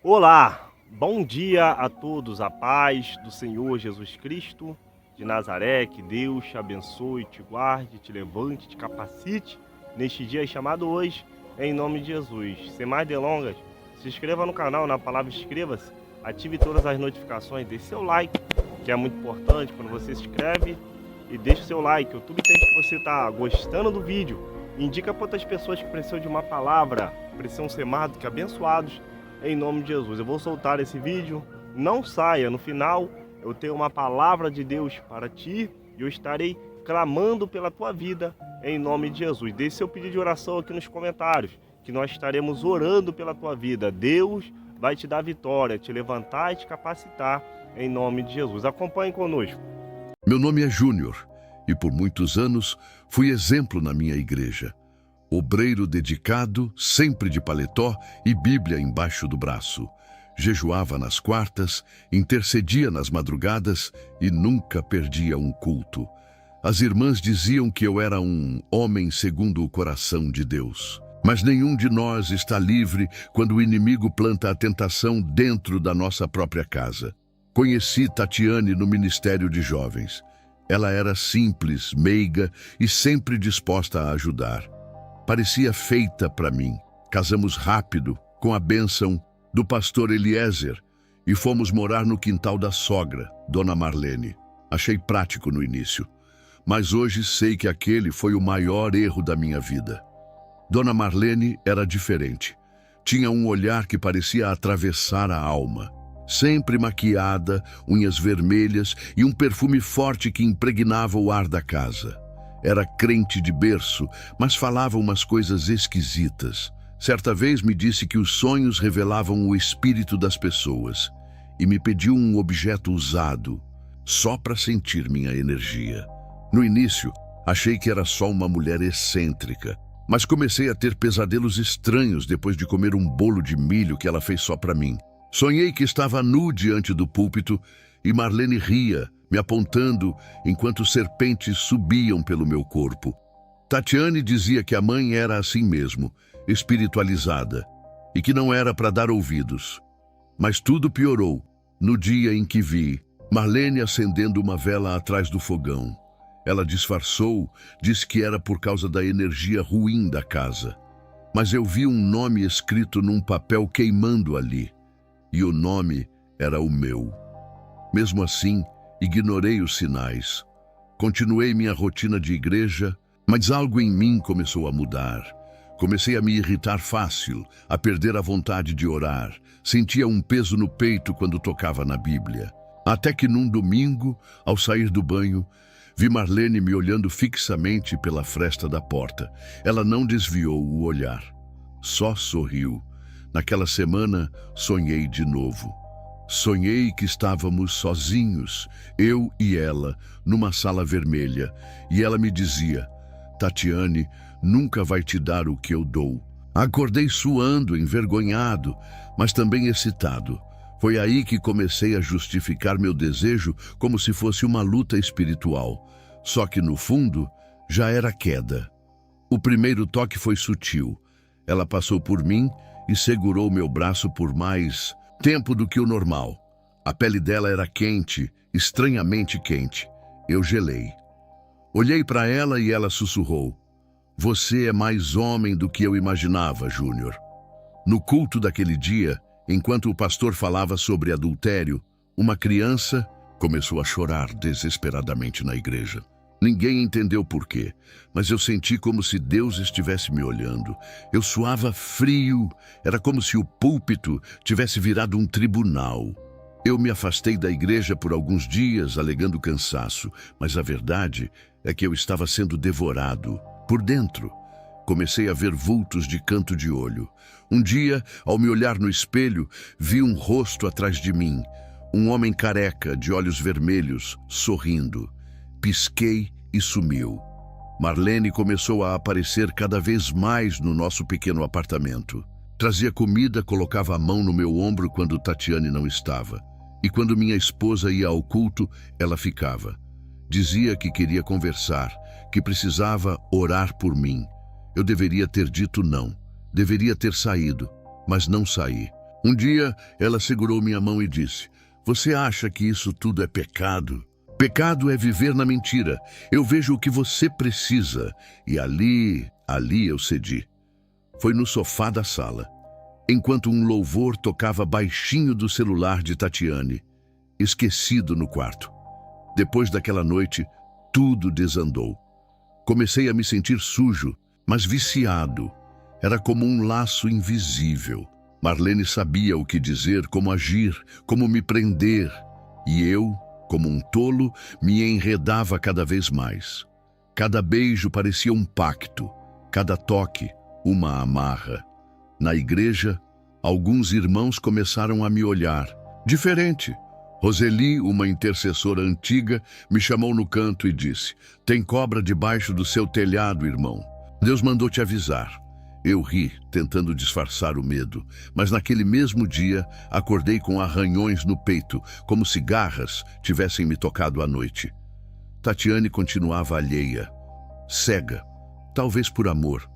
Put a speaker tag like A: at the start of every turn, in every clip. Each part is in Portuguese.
A: Olá, bom dia a todos, a paz do Senhor Jesus Cristo de Nazaré, que Deus te abençoe, te guarde, te levante, te capacite neste dia chamado hoje, em nome de Jesus. Sem mais delongas, se inscreva no canal, na palavra inscreva-se, ative todas as notificações, deixe seu like, que é muito importante quando você se inscreve, e deixe o seu like. O YouTube entende que você está gostando do vídeo, indica para outras pessoas que precisam de uma palavra, precisam ser mais do que abençoados, em nome de Jesus. Eu vou soltar esse vídeo, não saia, no final eu tenho uma palavra de Deus para ti e eu estarei clamando pela tua vida em nome de Jesus. Deixe seu pedido de oração aqui nos comentários, que nós estaremos orando pela tua vida. Deus vai te dar vitória, te levantar e te capacitar em nome de Jesus. Acompanhe conosco.
B: Meu nome é Júnior e por muitos anos fui exemplo na minha igreja. Obreiro dedicado, sempre de paletó e Bíblia embaixo do braço. Jejuava nas quartas, intercedia nas madrugadas e nunca perdia um culto. As irmãs diziam que eu era um homem segundo o coração de Deus. Mas nenhum de nós está livre quando o inimigo planta a tentação dentro da nossa própria casa. Conheci Tatiane no Ministério de Jovens. Ela era simples, meiga e sempre disposta a ajudar. Parecia feita para mim. Casamos rápido, com a bênção do pastor Eliezer, e fomos morar no quintal da sogra, Dona Marlene. Achei prático no início, mas hoje sei que aquele foi o maior erro da minha vida. Dona Marlene era diferente. Tinha um olhar que parecia atravessar a alma. Sempre maquiada, unhas vermelhas e um perfume forte que impregnava o ar da casa. Era crente de berço, mas falava umas coisas esquisitas. Certa vez me disse que os sonhos revelavam o espírito das pessoas e me pediu um objeto usado, só para sentir minha energia. No início, achei que era só uma mulher excêntrica, mas comecei a ter pesadelos estranhos depois de comer um bolo de milho que ela fez só para mim. Sonhei que estava nu diante do púlpito e Marlene ria, me apontando enquanto serpentes subiam pelo meu corpo. Tatiane dizia que a mãe era assim mesmo, espiritualizada, e que não era para dar ouvidos. Mas tudo piorou no dia em que vi Marlene acendendo uma vela atrás do fogão. Ela disfarçou, disse que era por causa da energia ruim da casa. Mas eu vi um nome escrito num papel queimando ali, e o nome era o meu. Mesmo assim, ignorei os sinais. Continuei minha rotina de igreja, mas algo em mim começou a mudar. Comecei a me irritar fácil, a perder a vontade de orar. Sentia um peso no peito quando tocava na Bíblia. Até que num domingo, ao sair do banho, vi Marlene me olhando fixamente pela fresta da porta. Ela não desviou o olhar, só sorriu. Naquela semana, sonhei de novo. Sonhei que estávamos sozinhos, eu e ela, numa sala vermelha, e ela me dizia: Tatiane, nunca vai te dar o que eu dou. Acordei suando, envergonhado, mas também excitado. Foi aí que comecei a justificar meu desejo como se fosse uma luta espiritual. Só que no fundo, já era queda. O primeiro toque foi sutil. Ela passou por mim e segurou meu braço por mais tempo do que o normal. A pele dela era quente, estranhamente quente. Eu gelei. Olhei para ela e ela sussurrou: Você é mais homem do que eu imaginava, Júnior. No culto daquele dia, enquanto o pastor falava sobre adultério, uma criança começou a chorar desesperadamente na igreja. Ninguém entendeu por quê, mas eu senti como se Deus estivesse me olhando. Eu suava frio, era como se o púlpito tivesse virado um tribunal. Eu me afastei da igreja por alguns dias, alegando cansaço, mas a verdade é que eu estava sendo devorado por dentro. Comecei a ver vultos de canto de olho. Um dia, ao me olhar no espelho, vi um rosto atrás de mim, um homem careca, de olhos vermelhos, sorrindo. Pisquei e sumiu. Marlene começou a aparecer cada vez mais no nosso pequeno apartamento. Trazia comida, colocava a mão no meu ombro quando Tatiane não estava. E quando minha esposa ia ao culto, ela ficava. Dizia que queria conversar, que precisava orar por mim. Eu deveria ter dito não. Deveria ter saído, mas não saí. Um dia, ela segurou minha mão e disse: "Você acha que isso tudo é pecado? Pecado é viver na mentira. Eu vejo o que você precisa." E ali eu cedi. Foi no sofá da sala, enquanto um louvor tocava baixinho do celular de Tatiane, esquecido no quarto. Depois daquela noite, tudo desandou. Comecei a me sentir sujo, mas viciado. Era como um laço invisível. Marlene sabia o que dizer, como agir, como me prender. E eu, como um tolo, me enredava cada vez mais. Cada beijo parecia um pacto, cada toque, uma amarra. Na igreja, alguns irmãos começaram a me olhar. Diferente. Roseli, uma intercessora antiga, me chamou no canto e disse: "Tem cobra debaixo do seu telhado, irmão. Deus mandou te avisar." Eu ri, tentando disfarçar o medo, mas naquele mesmo dia acordei com arranhões no peito, como se garras tivessem me tocado à noite. Tatiane continuava alheia, cega, talvez por amor,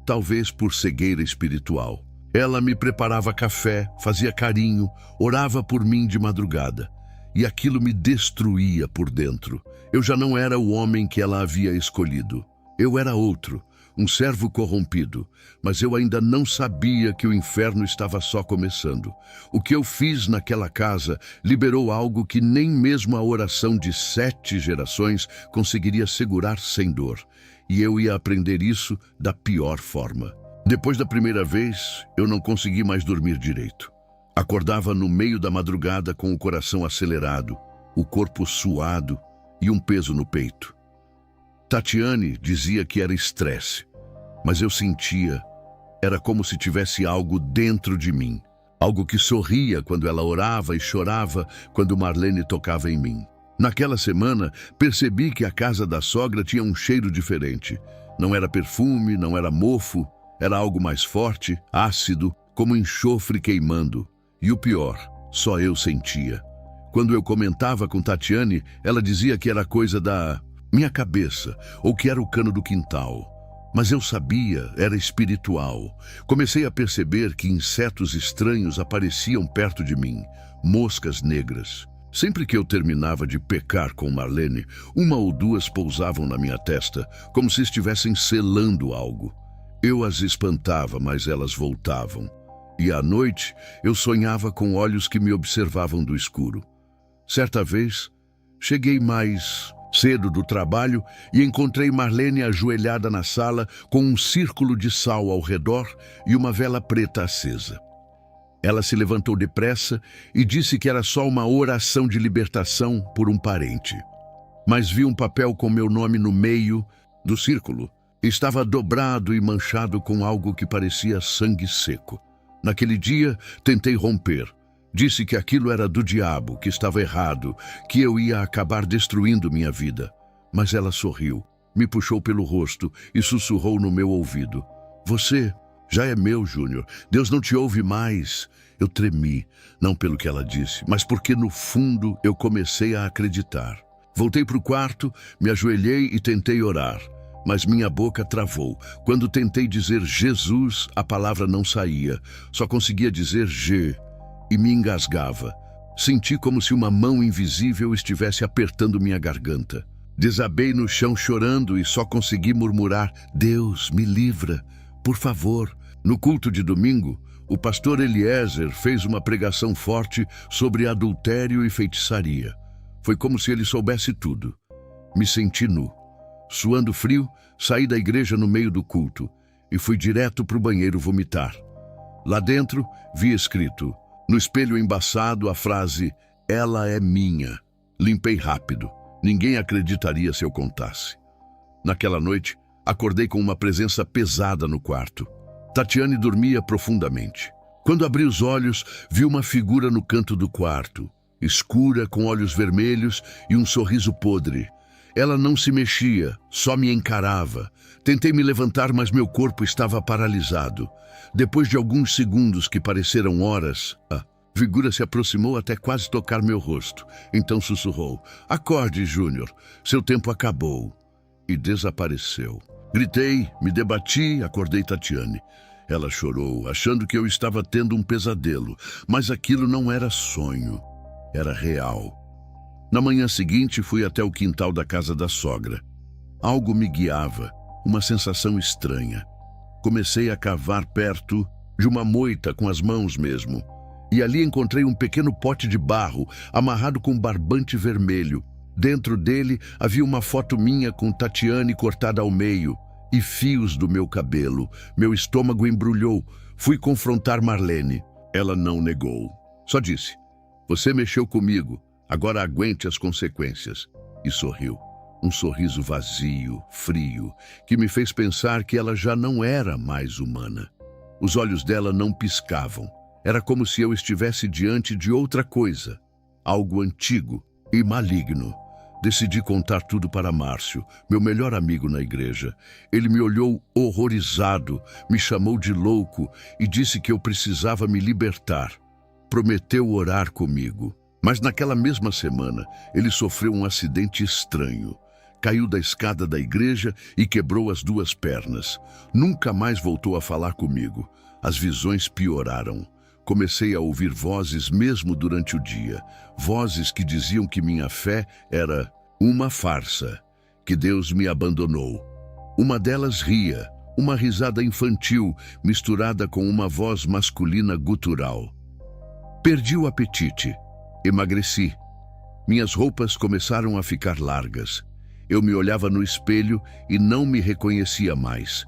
B: talvez por cegueira espiritual. Ela me preparava café, fazia carinho, orava por mim de madrugada. E aquilo me destruía por dentro. Eu já não era o homem que ela havia escolhido. Eu era outro, um servo corrompido, mas eu ainda não sabia que o inferno estava só começando. O que eu fiz naquela casa liberou algo que nem mesmo a oração de 7 gerações conseguiria segurar sem dor. E eu ia aprender isso da pior forma. Depois da primeira vez, eu não consegui mais dormir direito. Acordava no meio da madrugada com o coração acelerado, o corpo suado e um peso no peito. Tatiane dizia que era estresse, mas eu sentia, era como se tivesse algo dentro de mim, algo que sorria quando ela orava e chorava quando Marlene tocava em mim. Naquela semana, percebi que a casa da sogra tinha um cheiro diferente. Não era perfume, não era mofo, era algo mais forte, ácido, como enxofre queimando. E o pior, só eu sentia. Quando eu comentava com Tatiane, ela dizia que era coisa da minha cabeça, ou que era o cano do quintal. Mas eu sabia, era espiritual. Comecei a perceber que insetos estranhos apareciam perto de mim, moscas negras. Sempre que eu terminava de pecar com Marlene, 1 ou 2 pousavam na minha testa, como se estivessem selando algo. Eu as espantava, mas elas voltavam. E à noite, eu sonhava com olhos que me observavam do escuro. Certa vez, cheguei mais cedo do trabalho e encontrei Marlene ajoelhada na sala com um círculo de sal ao redor e uma vela preta acesa. Ela se levantou depressa e disse que era só uma oração de libertação por um parente. Mas vi um papel com meu nome no meio do círculo. Estava dobrado e manchado com algo que parecia sangue seco. Naquele dia, tentei romper. Disse que aquilo era do diabo, que estava errado, que eu ia acabar destruindo minha vida. Mas ela sorriu, me puxou pelo rosto e sussurrou no meu ouvido: "Você já é meu, Júnior. Deus não te ouve mais." Eu tremi, não pelo que ela disse, mas porque no fundo eu comecei a acreditar. Voltei para o quarto, me ajoelhei e tentei orar. Mas minha boca travou. Quando tentei dizer Jesus, a palavra não saía. Só conseguia dizer G e me engasgava. Senti como se uma mão invisível estivesse apertando minha garganta. Desabei no chão chorando e só consegui murmurar: "Deus, me livra, por favor." No culto de domingo, o pastor Eliezer fez uma pregação forte sobre adultério e feitiçaria. Foi como se ele soubesse tudo. Me senti nu. Suando frio, saí da igreja no meio do culto e fui direto para o banheiro vomitar. Lá dentro, vi escrito, no espelho embaçado, a frase: "Ela é minha." Limpei rápido. Ninguém acreditaria se eu contasse. Naquela noite, acordei com uma presença pesada no quarto. Tatiane dormia profundamente. Quando abri os olhos, vi uma figura no canto do quarto, escura, com olhos vermelhos e um sorriso podre. Ela não se mexia, só me encarava. Tentei me levantar, mas meu corpo estava paralisado. Depois de alguns segundos que pareceram horas, a figura se aproximou até quase tocar meu rosto. Então sussurrou: "Acorde, Júnior, seu tempo acabou." E desapareceu. Gritei, me debati, acordei Tatiane. Ela chorou, achando que eu estava tendo um pesadelo, mas aquilo não era sonho, era real. Na manhã seguinte, fui até o quintal da casa da sogra. Algo me guiava, uma sensação estranha. Comecei a cavar perto de uma moita com as mãos mesmo, e ali encontrei um pequeno pote de barro amarrado com um barbante vermelho. Dentro dele havia uma foto minha com Tatiane cortada ao meio e fios do meu cabelo. Meu estômago embrulhou. Fui confrontar Marlene. Ela não negou. Só disse: "Você mexeu comigo, agora aguente as consequências." E sorriu. Um sorriso vazio, frio, que me fez pensar que ela já não era mais humana. Os olhos dela não piscavam. Era como se eu estivesse diante de outra coisa, algo antigo e maligno. Decidi contar tudo para Márcio, meu melhor amigo na igreja. Ele me olhou horrorizado, me chamou de louco e disse que eu precisava me libertar. Prometeu orar comigo. Mas naquela mesma semana, ele sofreu um acidente estranho. Caiu da escada da igreja e quebrou as 2 pernas. Nunca mais voltou a falar comigo. As visões pioraram. Comecei a ouvir vozes mesmo durante o dia. Vozes que diziam que minha fé era uma farsa, que Deus me abandonou. Uma delas ria, uma risada infantil misturada com uma voz masculina gutural. Perdi o apetite. Emagreci. Minhas roupas começaram a ficar largas. Eu me olhava no espelho e não me reconhecia mais.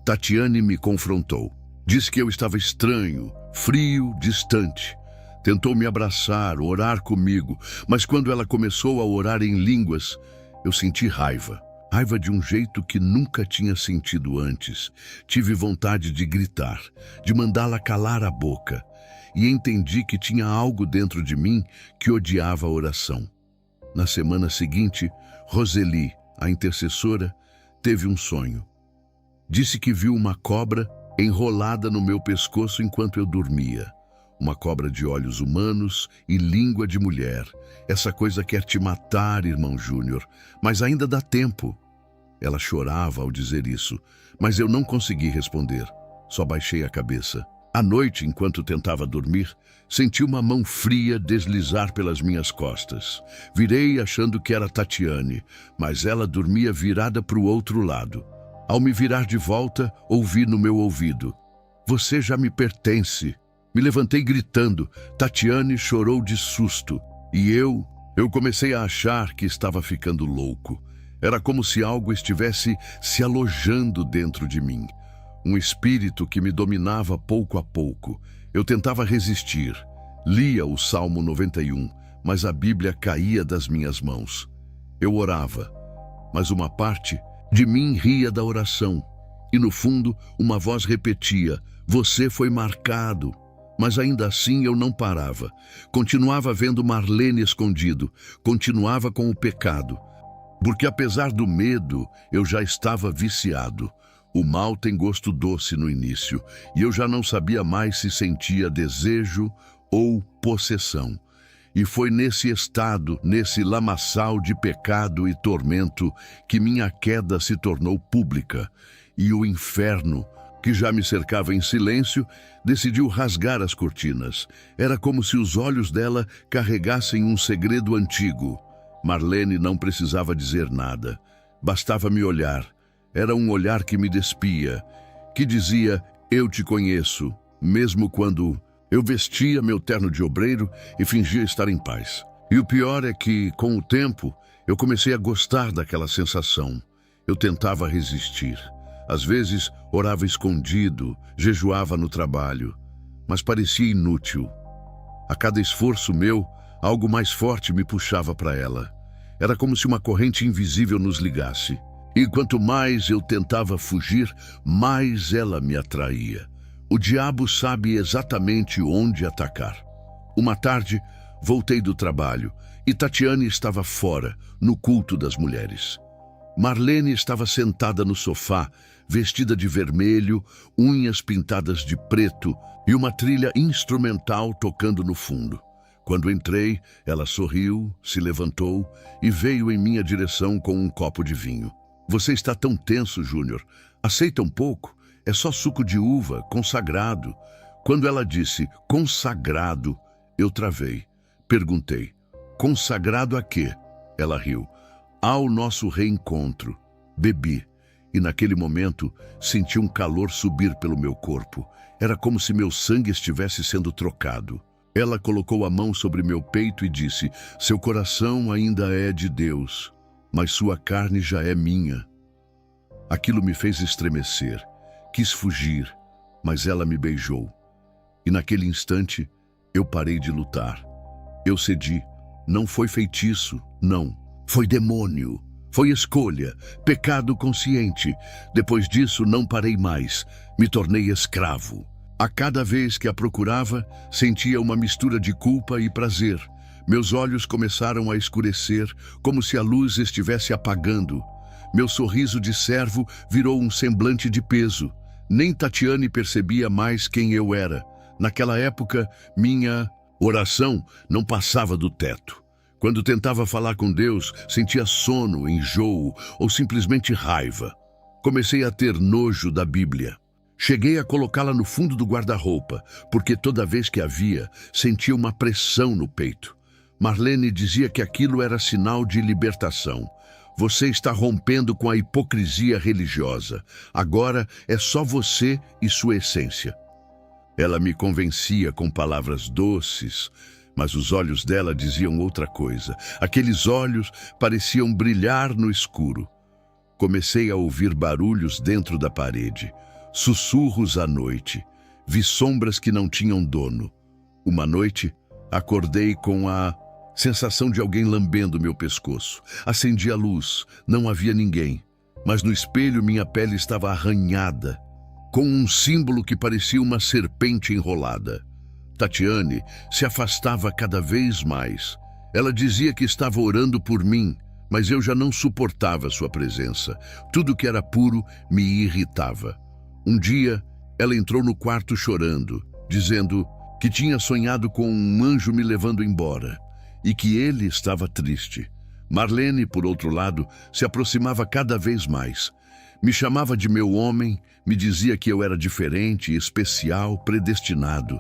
B: Tatiane me confrontou. Disse que eu estava estranho, frio, distante. Tentou me abraçar, orar comigo, mas quando ela começou a orar em línguas, eu senti raiva. Raiva de um jeito que nunca tinha sentido antes. Tive vontade de gritar, de mandá-la calar a boca. E entendi que tinha algo dentro de mim que odiava a oração. Na semana seguinte, Roseli, a intercessora, teve um sonho. Disse que viu uma cobra enrolada no meu pescoço enquanto eu dormia. Uma cobra de olhos humanos e língua de mulher. Essa coisa quer te matar, irmão Júnior, mas ainda dá tempo. Ela chorava ao dizer isso, mas eu não consegui responder. Só baixei a cabeça. À noite, enquanto tentava dormir, senti uma mão fria deslizar pelas minhas costas. Virei achando que era Tatiane, mas ela dormia virada para o outro lado. Ao me virar de volta, ouvi no meu ouvido: "Você já me pertence." Me levantei gritando. Tatiane chorou de susto. E eu comecei a achar que estava ficando louco. Era como se algo estivesse se alojando dentro de mim. Um espírito que me dominava pouco a pouco. Eu tentava resistir. Lia o Salmo 91, mas a Bíblia caía das minhas mãos. Eu orava, mas uma parte de mim ria da oração. E no fundo, uma voz repetia: "Você foi marcado." Mas ainda assim eu não parava. Continuava vendo Marlene escondido. Continuava com o pecado. Porque apesar do medo, eu já estava viciado. O mal tem gosto doce no início, e eu já não sabia mais se sentia desejo ou possessão. E foi nesse estado, nesse lamaçal de pecado e tormento, que minha queda se tornou pública. E o inferno, que já me cercava em silêncio, decidiu rasgar as cortinas. Era como se os olhos dela carregassem um segredo antigo. Marlene não precisava dizer nada. Bastava me olhar. Era um olhar que me despia, que dizia: "Eu te conheço", mesmo quando eu vestia meu terno de obreiro e fingia estar em paz. E o pior é que, com o tempo, eu comecei a gostar daquela sensação. Eu tentava resistir. Às vezes, orava escondido, jejuava no trabalho, mas parecia inútil. A cada esforço meu, algo mais forte me puxava para ela. Era como se uma corrente invisível nos ligasse. E quanto mais eu tentava fugir, mais ela me atraía. O diabo sabe exatamente onde atacar. Uma tarde, voltei do trabalho e Tatiane estava fora, no culto das mulheres. Marlene estava sentada no sofá, vestida de vermelho, unhas pintadas de preto e uma trilha instrumental tocando no fundo. Quando entrei, ela sorriu, se levantou e veio em minha direção com um copo de vinho. "Você está tão tenso, Júnior. Aceita um pouco?" é só suco de uva, consagrado. Quando ela disse consagrado, eu travei. Perguntei, consagrado a quê? Ela riu. Ao nosso reencontro. Bebi. E naquele momento senti um calor subir pelo meu corpo. Era como se meu sangue estivesse sendo trocado. Ela colocou a mão sobre meu peito e disse, seu coração ainda é de Deus, mas sua carne já é minha. Aquilo me fez estremecer. Quis fugir, mas ela me beijou. E naquele instante, eu parei de lutar. Eu cedi. Não foi feitiço, não. Foi demônio. Foi escolha, pecado consciente. Depois disso, não parei mais. Me tornei escravo. A cada vez que a procurava, sentia uma mistura de culpa e prazer. Meus olhos começaram a escurecer, como se a luz estivesse apagando. Meu sorriso de servo virou um semblante de peso. Nem Tatiane percebia mais quem eu era. Naquela época, minha oração não passava do teto. Quando tentava falar com Deus, sentia sono, enjoo ou simplesmente raiva. Comecei a ter nojo da Bíblia. Cheguei a colocá-la no fundo do guarda-roupa, porque toda vez que a via, sentia uma pressão no peito. Marlene dizia que aquilo era sinal de libertação. Você está rompendo com a hipocrisia religiosa. Agora é só você e sua essência. Ela me convencia com palavras doces, mas os olhos dela diziam outra coisa. Aqueles olhos pareciam brilhar no escuro. Comecei a ouvir barulhos dentro da parede, sussurros à noite. Vi sombras que não tinham dono. Uma noite, acordei com a sensação de alguém lambendo meu pescoço. Acendi a luz, não havia ninguém, mas no espelho minha pele estava arranhada, com um símbolo que parecia uma serpente enrolada. Tatiane se afastava cada vez mais. Ela dizia que estava orando por mim, mas eu já não suportava sua presença. Tudo que era puro me irritava. Um dia, ela entrou no quarto chorando, dizendo que tinha sonhado com um anjo me levando embora e que ele estava triste. Marlene, por outro lado, se aproximava cada vez mais. Me chamava de meu homem, me dizia que eu era diferente, especial, predestinado.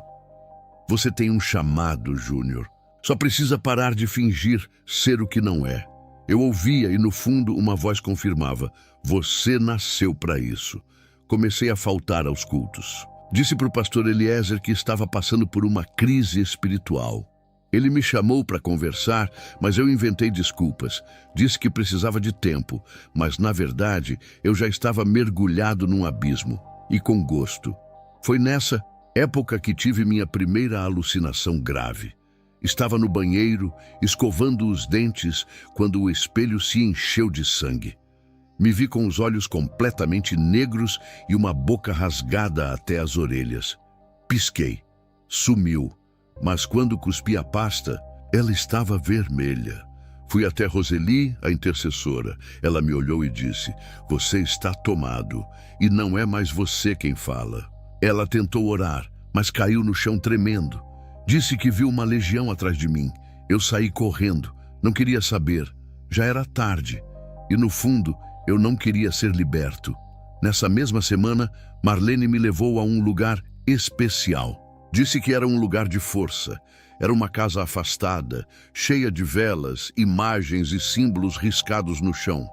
B: Você tem um chamado, Júnior. Só precisa parar de fingir ser o que não é. Eu ouvia e, no fundo, uma voz confirmava: você nasceu para isso. Comecei a faltar aos cultos. Disse para o pastor Eliezer que estava passando por uma crise espiritual. Ele me chamou para conversar, mas eu inventei desculpas. Disse que precisava de tempo, mas, na verdade, eu já estava mergulhado num abismo, e com gosto. Foi nessa época que tive minha primeira alucinação grave. Estava no banheiro, escovando os dentes, quando o espelho se encheu de sangue. Me vi com os olhos completamente negros e uma boca rasgada até as orelhas. Pisquei. Sumiu. Mas quando cuspi a pasta, ela estava vermelha. Fui até Roseli, a intercessora. Ela me olhou e disse: você está tomado, e não é mais você quem fala. Ela tentou orar, mas caiu no chão tremendo. Disse que viu uma legião atrás de mim. Eu saí correndo. Não queria saber. Já era tarde. E no fundo, eu não queria ser liberto. Nessa mesma semana, Marlene me levou a um lugar especial. Disse que era um lugar de força. Era uma casa afastada, cheia de velas, imagens e símbolos riscados no chão.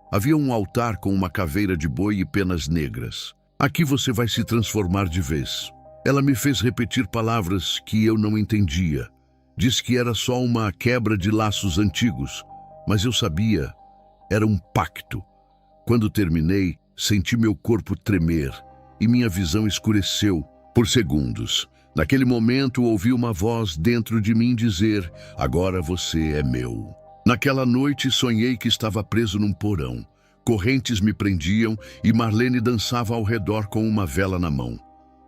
B: Havia um altar com uma caveira de boi e penas negras. Aqui você vai se transformar de vez. Ela me fez repetir palavras que eu não entendia. Disse que era só uma quebra de laços antigos, mas eu sabia. Era um pacto. Quando terminei, senti meu corpo tremer e minha visão escureceu por segundos. Naquele momento, ouvi uma voz dentro de mim dizer: agora você é meu. Naquela noite, sonhei que estava preso num porão. Correntes me prendiam e Marlene dançava ao redor com uma vela na mão.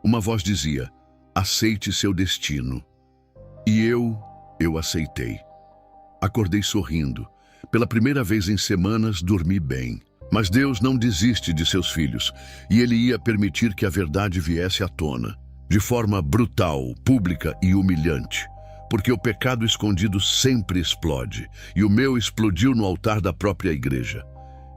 B: Uma voz dizia: aceite seu destino. E eu aceitei. Acordei sorrindo. Pela primeira vez em semanas, dormi bem. Mas Deus não desiste de seus filhos, e Ele ia permitir que a verdade viesse à tona, de forma brutal, pública e humilhante. Porque o pecado escondido sempre explode, e o meu explodiu no altar da própria igreja.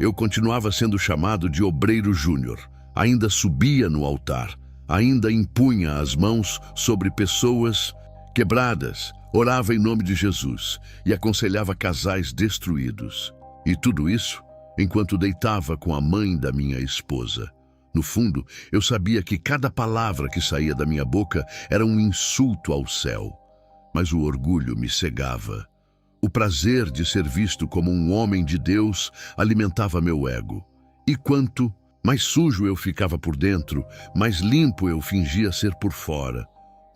B: Eu continuava sendo chamado de obreiro júnior, ainda subia no altar, ainda impunha as mãos sobre pessoas quebradas, orava em nome de Jesus e aconselhava casais destruídos. E tudo isso enquanto deitava com a mãe da minha esposa. No fundo, eu sabia que cada palavra que saía da minha boca era um insulto ao céu. Mas o orgulho me cegava. O prazer de ser visto como um homem de Deus alimentava meu ego. E quanto mais sujo eu ficava por dentro, mais limpo eu fingia ser por fora.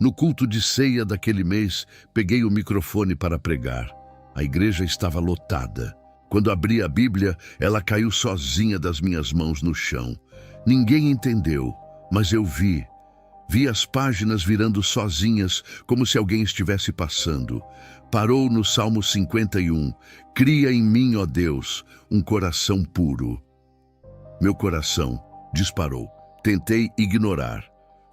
B: No culto de ceia daquele mês, peguei o microfone para pregar. A igreja estava lotada. Quando abri a Bíblia, ela caiu sozinha das minhas mãos no chão. Ninguém entendeu, mas eu vi. Vi as páginas virando sozinhas, como se alguém estivesse passando. Parou no Salmo 51. Cria em mim, ó Deus, um coração puro. Meu coração disparou. Tentei ignorar.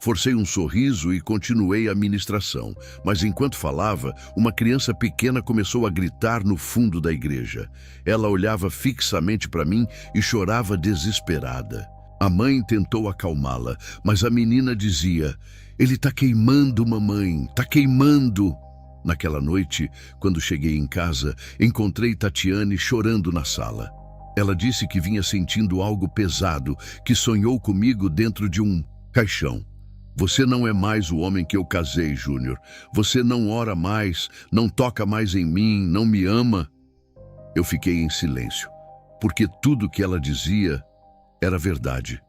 B: Forcei um sorriso e continuei a ministração. Mas enquanto falava, uma criança pequena começou a gritar no fundo da igreja. Ela olhava fixamente para mim e chorava desesperada. A mãe tentou acalmá-la, mas a menina dizia: "Ele está queimando, mamãe, está queimando." Naquela noite, quando cheguei em casa, encontrei Tatiane chorando na sala. Ela disse que vinha sentindo algo pesado, que sonhou comigo dentro de um caixão. "Você não é mais o homem que eu casei, Júnior. Você não ora mais, não toca mais em mim, não me ama." Eu fiquei em silêncio, porque tudo que ela dizia era verdade.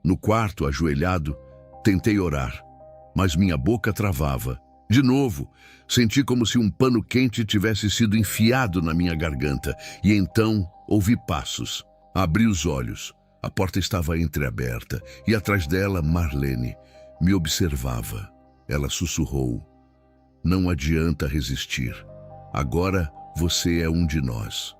B: No quarto, ajoelhado, tentei orar, mas minha boca travava. De novo, senti como se um pano quente tivesse sido enfiado na minha garganta, e então ouvi passos. Abri os olhos. A porta estava entreaberta, e atrás dela, Marlene me observava. Ela sussurrou: "Não adianta resistir. Agora você é um de nós."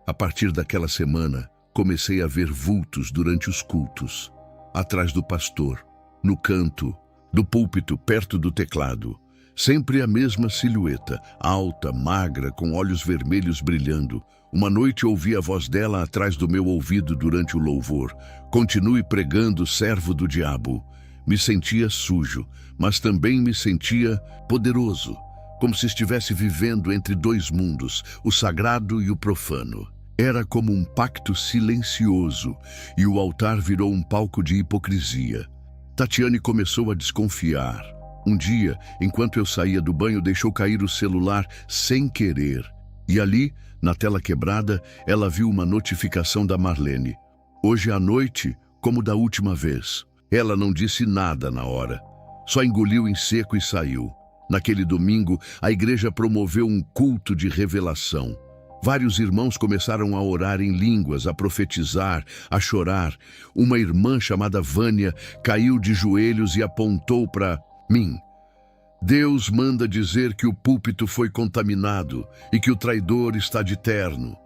B: A partir daquela semana, comecei a ver vultos durante os cultos. Atrás do pastor, no canto, do púlpito, perto do teclado. Sempre a mesma silhueta, alta, magra, com olhos vermelhos brilhando. Uma noite ouvi a voz dela atrás do meu ouvido durante o louvor: "Continue pregando, servo do diabo." Me sentia sujo, mas também me sentia poderoso, como se estivesse vivendo entre dois mundos, o sagrado e o profano. Era como um pacto silencioso, e o altar virou um palco de hipocrisia. Tatiane começou a desconfiar. Um dia, enquanto eu saía do banho, deixou cair o celular sem querer. E ali, na tela quebrada, ela viu uma notificação da Marlene: "Hoje à noite, como da última vez." Ela não disse nada na hora. Só engoliu em seco e saiu. Naquele domingo, a igreja promoveu um culto de revelação. Vários irmãos começaram a orar em línguas, a profetizar, a chorar. Uma irmã chamada Vânia caiu de joelhos e apontou para mim: "Deus manda dizer que o púlpito foi contaminado e que o traidor está de terno."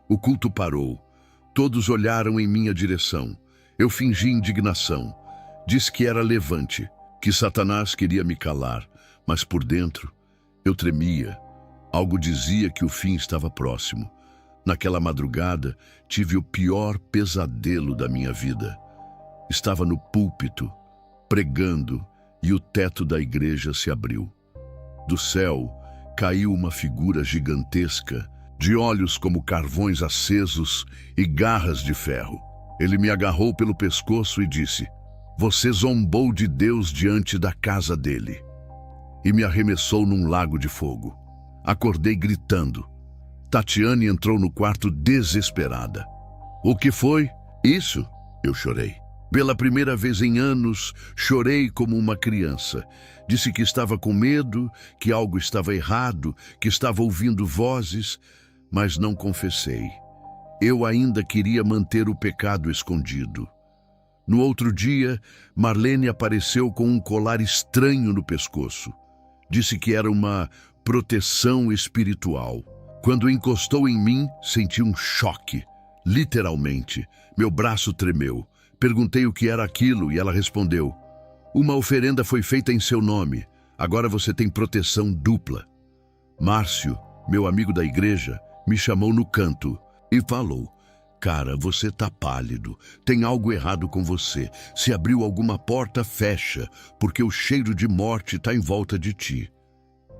B: O culto parou. Todos olharam em minha direção. Eu fingi indignação. Disse que era levante, que Satanás queria me calar, mas por dentro eu tremia. Algo dizia que o fim estava próximo. Naquela madrugada, tive o pior pesadelo da minha vida. Estava no púlpito, pregando, e o teto da igreja se abriu. Do céu, caiu uma figura gigantesca, de olhos como carvões acesos e garras de ferro. Ele me agarrou pelo pescoço e disse: "Você zombou de Deus diante da casa dele." E me arremessou num lago de fogo. Acordei gritando. Tatiane entrou no quarto desesperada. "O que foi?" "Isso?" Eu chorei. Pela primeira vez em anos, chorei como uma criança. Disse que estava com medo, que algo estava errado, que estava ouvindo vozes, mas não confessei. Eu ainda queria manter o pecado escondido. No outro dia, Marlene apareceu com um colar estranho no pescoço. Disse que era uma proteção espiritual. Quando encostou em mim, senti um choque. Literalmente, meu braço tremeu. Perguntei o que era aquilo e ela respondeu: "Uma oferenda foi feita em seu nome. Agora você tem proteção dupla." Márcio, meu amigo da igreja, me chamou no canto e falou: Cara, você tá pálido. Tem algo errado com você. Se abriu alguma porta, fecha, porque o cheiro de morte tá em volta de ti.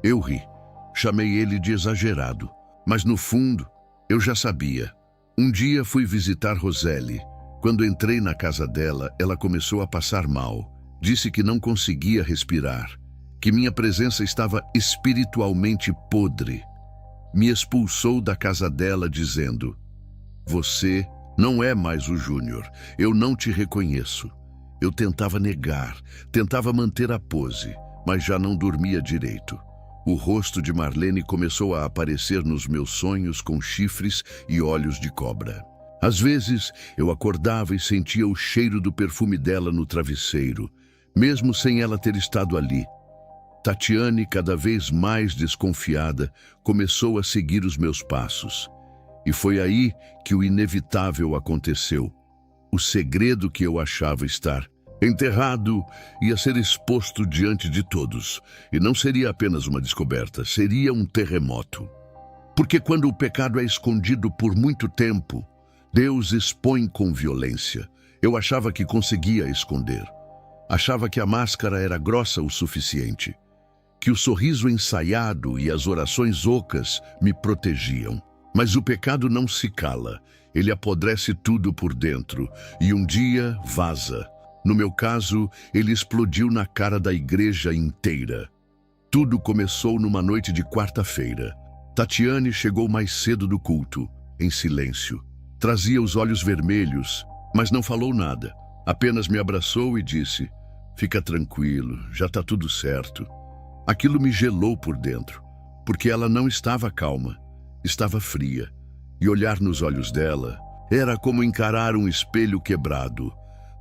B: Eu ri. Chamei ele de exagerado. Mas no fundo, eu já sabia. Um dia fui visitar Roseli. Quando entrei na casa dela, ela começou a passar mal. Disse que não conseguia respirar, que minha presença estava espiritualmente podre. Me expulsou da casa dela dizendo: "Você não é mais o Júnior. Eu não te reconheço." Eu tentava negar, tentava manter a pose, mas já não dormia direito. O rosto de Marlene começou a aparecer nos meus sonhos com chifres e olhos de cobra. Às vezes, eu acordava e sentia o cheiro do perfume dela no travesseiro, mesmo sem ela ter estado ali. Tatiane, cada vez mais desconfiada, começou a seguir os meus passos. E foi aí que o inevitável aconteceu. O segredo que eu achava estar enterrado ia ser exposto diante de todos. E não seria apenas uma descoberta, seria um terremoto. Porque quando o pecado é escondido por muito tempo, Deus expõe com violência. Eu achava que conseguia esconder. Achava que a máscara era grossa o suficiente. Que o sorriso ensaiado e as orações ocas me protegiam. Mas o pecado não se cala. Ele apodrece tudo por dentro e um dia vaza. No meu caso, ele explodiu na cara da igreja inteira. Tudo começou numa noite de quarta-feira. Tatiane chegou mais cedo do culto, em silêncio. Trazia os olhos vermelhos, mas não falou nada. Apenas me abraçou e disse: "Fica tranquilo, já tá tudo certo." Aquilo me gelou por dentro, porque ela não estava calma, estava fria. E olhar nos olhos dela era como encarar um espelho quebrado.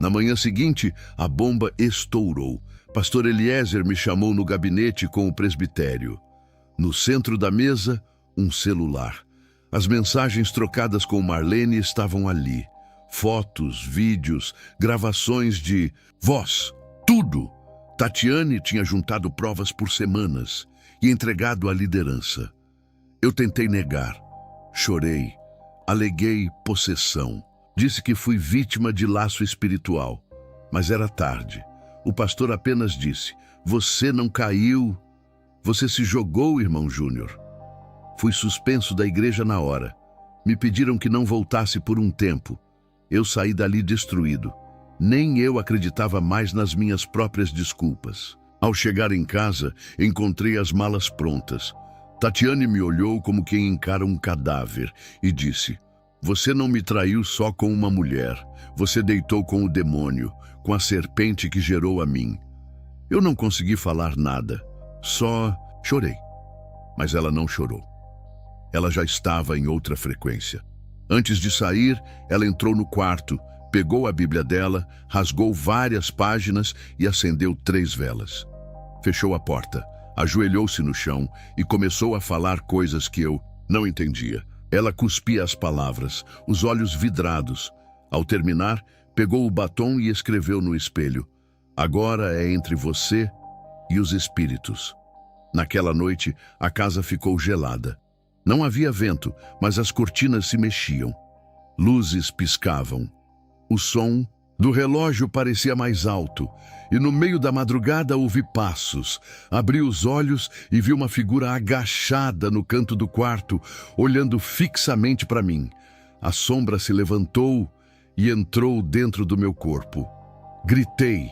B: Na manhã seguinte, a bomba estourou. Pastor Eliezer me chamou no gabinete com o presbitério. No centro da mesa, um celular. As mensagens trocadas com Marlene estavam ali. Fotos, vídeos, gravações de voz, tudo. Tatiane tinha juntado provas por semanas e entregado à liderança. Eu tentei negar. Chorei. Aleguei possessão. Disse que fui vítima de laço espiritual. Mas era tarde. O pastor apenas disse: "Você não caiu. Você se jogou, irmão Júnior." Fui suspenso da igreja na hora. Me pediram que não voltasse por um tempo. Eu saí dali destruído. Nem eu acreditava mais nas minhas próprias desculpas. Ao chegar em casa, encontrei as malas prontas. Tatiane me olhou como quem encara um cadáver e disse: "Você não me traiu só com uma mulher. Você deitou com o demônio, com a serpente que gerou a mim." Eu não consegui falar nada. Só chorei. Mas ela não chorou. Ela já estava em outra frequência. Antes de sair, ela entrou no quarto, pegou a Bíblia dela, rasgou várias páginas e acendeu 3 velas. Fechou a porta, ajoelhou-se no chão e começou a falar coisas que eu não entendia. Ela cuspia as palavras, os olhos vidrados. Ao terminar, pegou o batom e escreveu no espelho: "Agora é entre você e os espíritos." Naquela noite, a casa ficou gelada. Não havia vento, mas as cortinas se mexiam. Luzes piscavam. O som do relógio parecia mais alto, e no meio da madrugada ouvi passos. Abri os olhos e vi uma figura agachada no canto do quarto, olhando fixamente para mim. A sombra se levantou e entrou dentro do meu corpo. Gritei.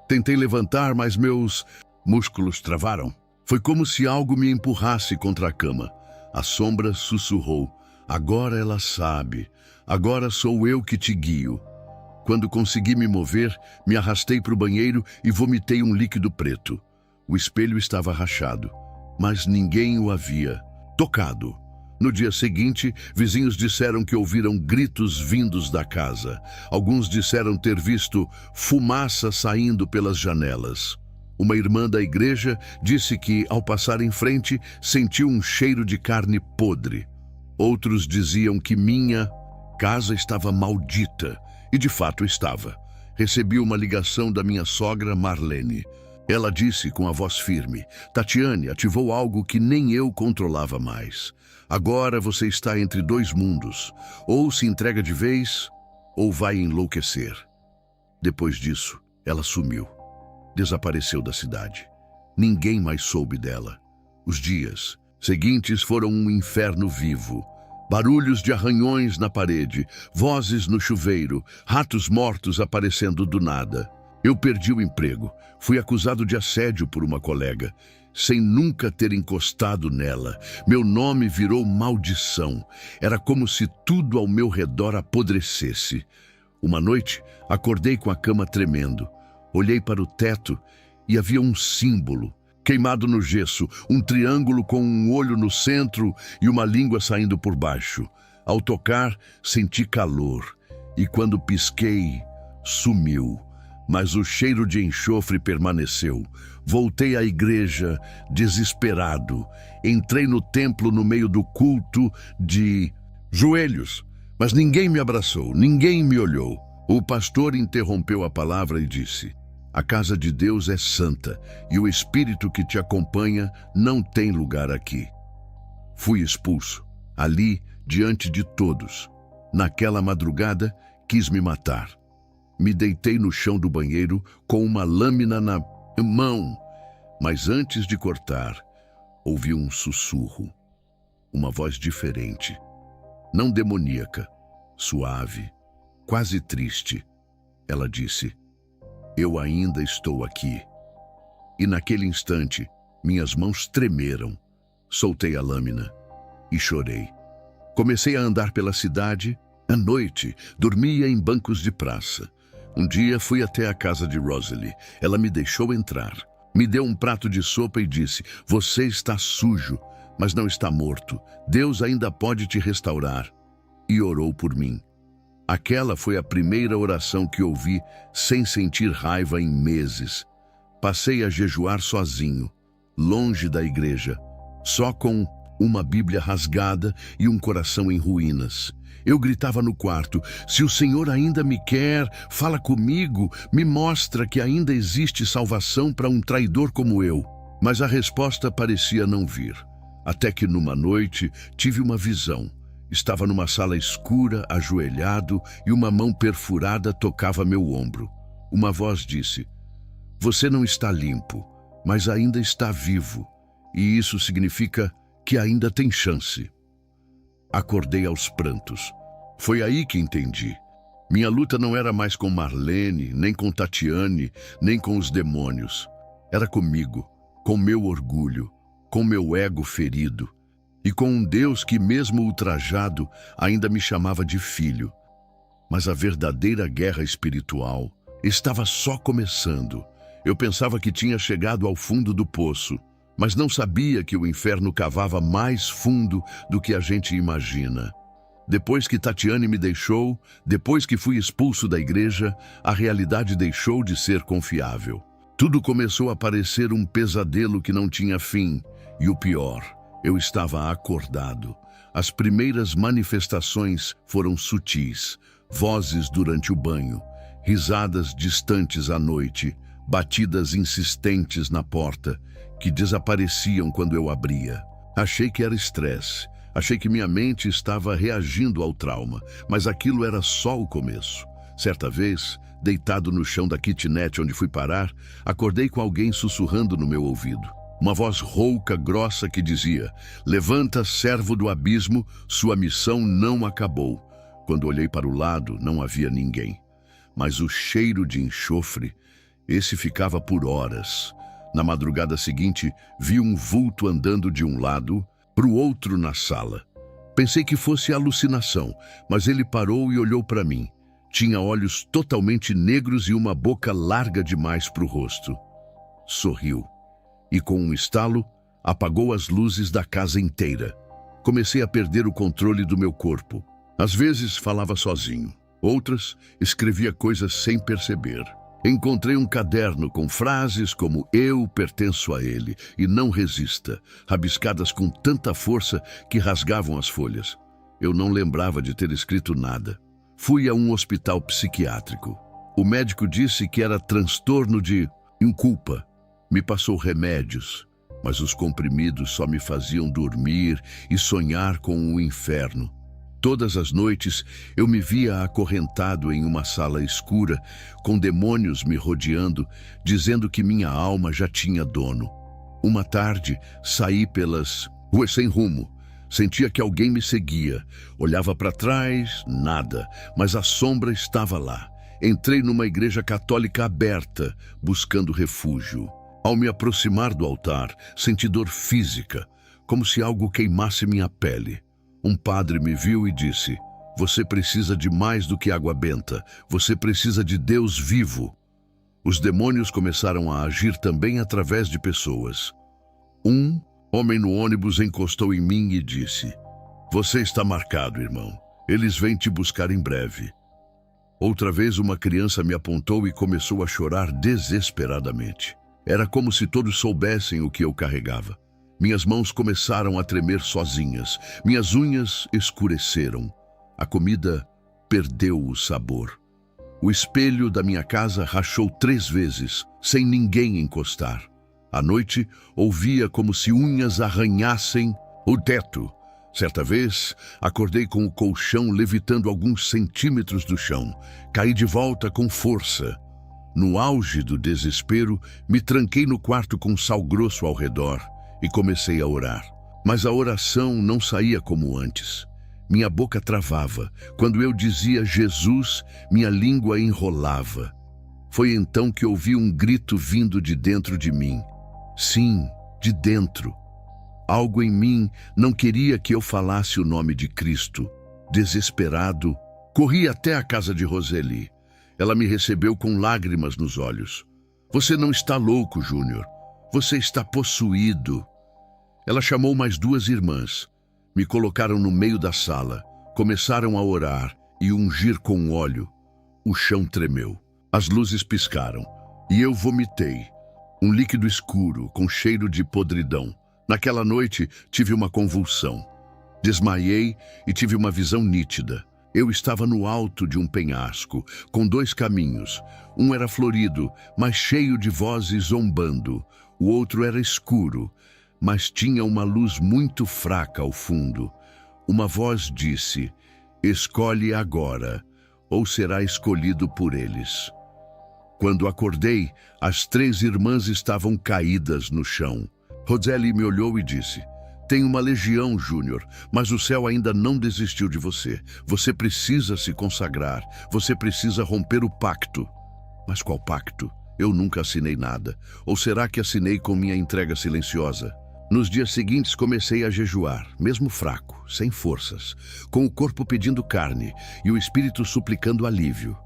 B: Tentei levantar, mas meus músculos travaram. Foi como se algo me empurrasse contra a cama. A sombra sussurrou: "Agora ela sabe. Agora sou eu que te guio." Quando consegui me mover, me arrastei para o banheiro e vomitei um líquido preto. O espelho estava rachado, mas ninguém o havia tocado. No dia seguinte, vizinhos disseram que ouviram gritos vindos da casa. Alguns disseram ter visto fumaça saindo pelas janelas. Uma irmã da igreja disse que, ao passar em frente, sentiu um cheiro de carne podre. Outros diziam que minha casa estava maldita, e de fato estava. Recebi uma ligação da minha sogra Marlene. Ela disse com a voz firme: Tatiane ativou algo que nem eu controlava mais. Agora você está entre dois mundos. Ou se entrega de vez, ou vai enlouquecer. Depois disso, ela sumiu. Desapareceu da cidade. Ninguém mais soube dela. Os dias seguintes foram um inferno vivo. Barulhos de arranhões na parede, vozes no chuveiro, ratos mortos aparecendo do nada. Eu perdi o emprego. Fui acusado de assédio por uma colega, sem nunca ter encostado nela. Meu nome virou maldição. Era como se tudo ao meu redor apodrecesse. Uma noite, acordei com a cama tremendo. Olhei para o teto e havia um símbolo, queimado no gesso, um triângulo com um olho no centro e uma língua saindo por baixo. Ao tocar, senti calor e quando pisquei, sumiu. Mas o cheiro de enxofre permaneceu. Voltei à igreja, desesperado. Entrei no templo no meio do culto de joelhos. Mas ninguém me abraçou, ninguém me olhou. O pastor interrompeu a palavra e disse: A casa de Deus é santa e o Espírito que te acompanha não tem lugar aqui. Fui expulso, ali, diante de todos. Naquela madrugada, quis me matar. Me deitei no chão do banheiro com uma lâmina na mão. Mas antes de cortar, ouvi um sussurro. Uma voz diferente. Não demoníaca, suave, quase triste. Ela disse: Eu ainda estou aqui. E naquele instante, minhas mãos tremeram. Soltei a lâmina e chorei. Comecei a andar pela cidade. À noite, dormia em bancos de praça. Um dia fui até a casa de Rosalie. Ela me deixou entrar. Me deu um prato de sopa e disse: Você está sujo, mas não está morto. Deus ainda pode te restaurar. E orou por mim. Aquela foi a primeira oração que ouvi sem sentir raiva em meses. Passei a jejuar sozinho, longe da igreja, só com uma Bíblia rasgada e um coração em ruínas. Eu gritava no quarto: Se o Senhor ainda me quer, fala comigo, me mostra que ainda existe salvação para um traidor como eu. Mas a resposta parecia não vir. Até que numa noite tive uma visão. Estava numa sala escura, ajoelhado, e uma mão perfurada tocava meu ombro. Uma voz disse: Você não está limpo, mas ainda está vivo, e isso significa que ainda tem chance. Acordei aos prantos. Foi aí que entendi. Minha luta não era mais com Marlene, nem com Tatiane, nem com os demônios. Era comigo, com meu orgulho, com meu ego ferido, e com um Deus que, mesmo ultrajado, ainda me chamava de filho. Mas a verdadeira guerra espiritual estava só começando. Eu pensava que tinha chegado ao fundo do poço, mas não sabia que o inferno cavava mais fundo do que a gente imagina. Depois que Tatiane me deixou, depois que fui expulso da igreja, a realidade deixou de ser confiável. Tudo começou a parecer um pesadelo que não tinha fim. E o pior, eu estava acordado. As primeiras manifestações foram sutis. Vozes durante o banho, risadas distantes à noite, batidas insistentes na porta, que desapareciam quando eu abria. Achei que era estresse. Achei que minha mente estava reagindo ao trauma, mas aquilo era só o começo. Certa vez, deitado no chão da kitnet onde fui parar, acordei com alguém sussurrando no meu ouvido. Uma voz rouca, grossa, que dizia: Levanta, servo do abismo, sua missão não acabou. Quando olhei para o lado, não havia ninguém. Mas o cheiro de enxofre, esse ficava por horas. Na madrugada seguinte, vi um vulto andando de um lado para o outro na sala. Pensei que fosse alucinação, mas ele parou e olhou para mim. Tinha olhos totalmente negros e uma boca larga demais para o rosto. Sorriu e, com um estalo, apagou as luzes da casa inteira. Comecei a perder o controle do meu corpo. Às vezes falava sozinho, outras escrevia coisas sem perceber. Encontrei um caderno com frases como "Eu pertenço a ele" e "Não resista", rabiscadas com tanta força que rasgavam as folhas. Eu não lembrava de ter escrito nada. Fui a um hospital psiquiátrico. O médico disse que era transtorno de inculpa. Me passou remédios, mas os comprimidos só me faziam dormir e sonhar com o inferno. Todas as noites eu me via acorrentado em uma sala escura, com demônios me rodeando, dizendo que minha alma já tinha dono. Uma tarde, saí pelas ruas sem rumo. Sentia que alguém me seguia. Olhava para trás, nada, mas a sombra estava lá. Entrei numa igreja católica aberta, buscando refúgio. Ao me aproximar do altar, senti dor física, como se algo queimasse minha pele. Um padre me viu e disse: "Você precisa de mais do que água benta. Você precisa de Deus vivo." Os demônios começaram a agir também através de pessoas. Um homem no ônibus encostou em mim e disse: "Você está marcado, irmão. Eles vêm te buscar em breve." Outra vez uma criança me apontou e começou a chorar desesperadamente. Era como se todos soubessem o que eu carregava. Minhas mãos começaram a tremer sozinhas. Minhas unhas escureceram. A comida perdeu o sabor. O espelho da minha casa rachou 3 vezes, sem ninguém encostar. À noite, ouvia como se unhas arranhassem o teto. Certa vez, acordei com o colchão levitando alguns centímetros do chão. Caí de volta com força. No auge do desespero, me tranquei no quarto com sal grosso ao redor e comecei a orar. Mas a oração não saía como antes. Minha boca travava. Quando eu dizia Jesus, minha língua enrolava. Foi então que ouvi um grito vindo de dentro de mim. Sim, de dentro. Algo em mim não queria que eu falasse o nome de Cristo. Desesperado, corri até a casa de Roseli. Ela me recebeu com lágrimas nos olhos. "Você não está louco, Júnior. Você está possuído." Ela chamou mais 2 irmãs. Me colocaram no meio da sala. Começaram a orar e ungir com óleo. O chão tremeu. As luzes piscaram. E eu vomitei. Um líquido escuro, com cheiro de podridão. Naquela noite, tive uma convulsão. Desmaiei e tive uma visão nítida. Eu estava no alto de um penhasco, com 2 caminhos. Um era florido, mas cheio de vozes zombando. O outro era escuro, mas tinha uma luz muito fraca ao fundo. Uma voz disse: "Escolhe agora, ou será escolhido por eles." Quando acordei, as 3 irmãs estavam caídas no chão. Roseli me olhou e disse: "Tem uma legião, Júnior, mas o céu ainda não desistiu de você. Você precisa se consagrar. Você precisa romper o pacto." Mas qual pacto? Eu nunca assinei nada. Ou será que assinei com minha entrega silenciosa? Nos dias seguintes comecei a jejuar, mesmo fraco, sem forças, com o corpo pedindo carne e o espírito suplicando alívio.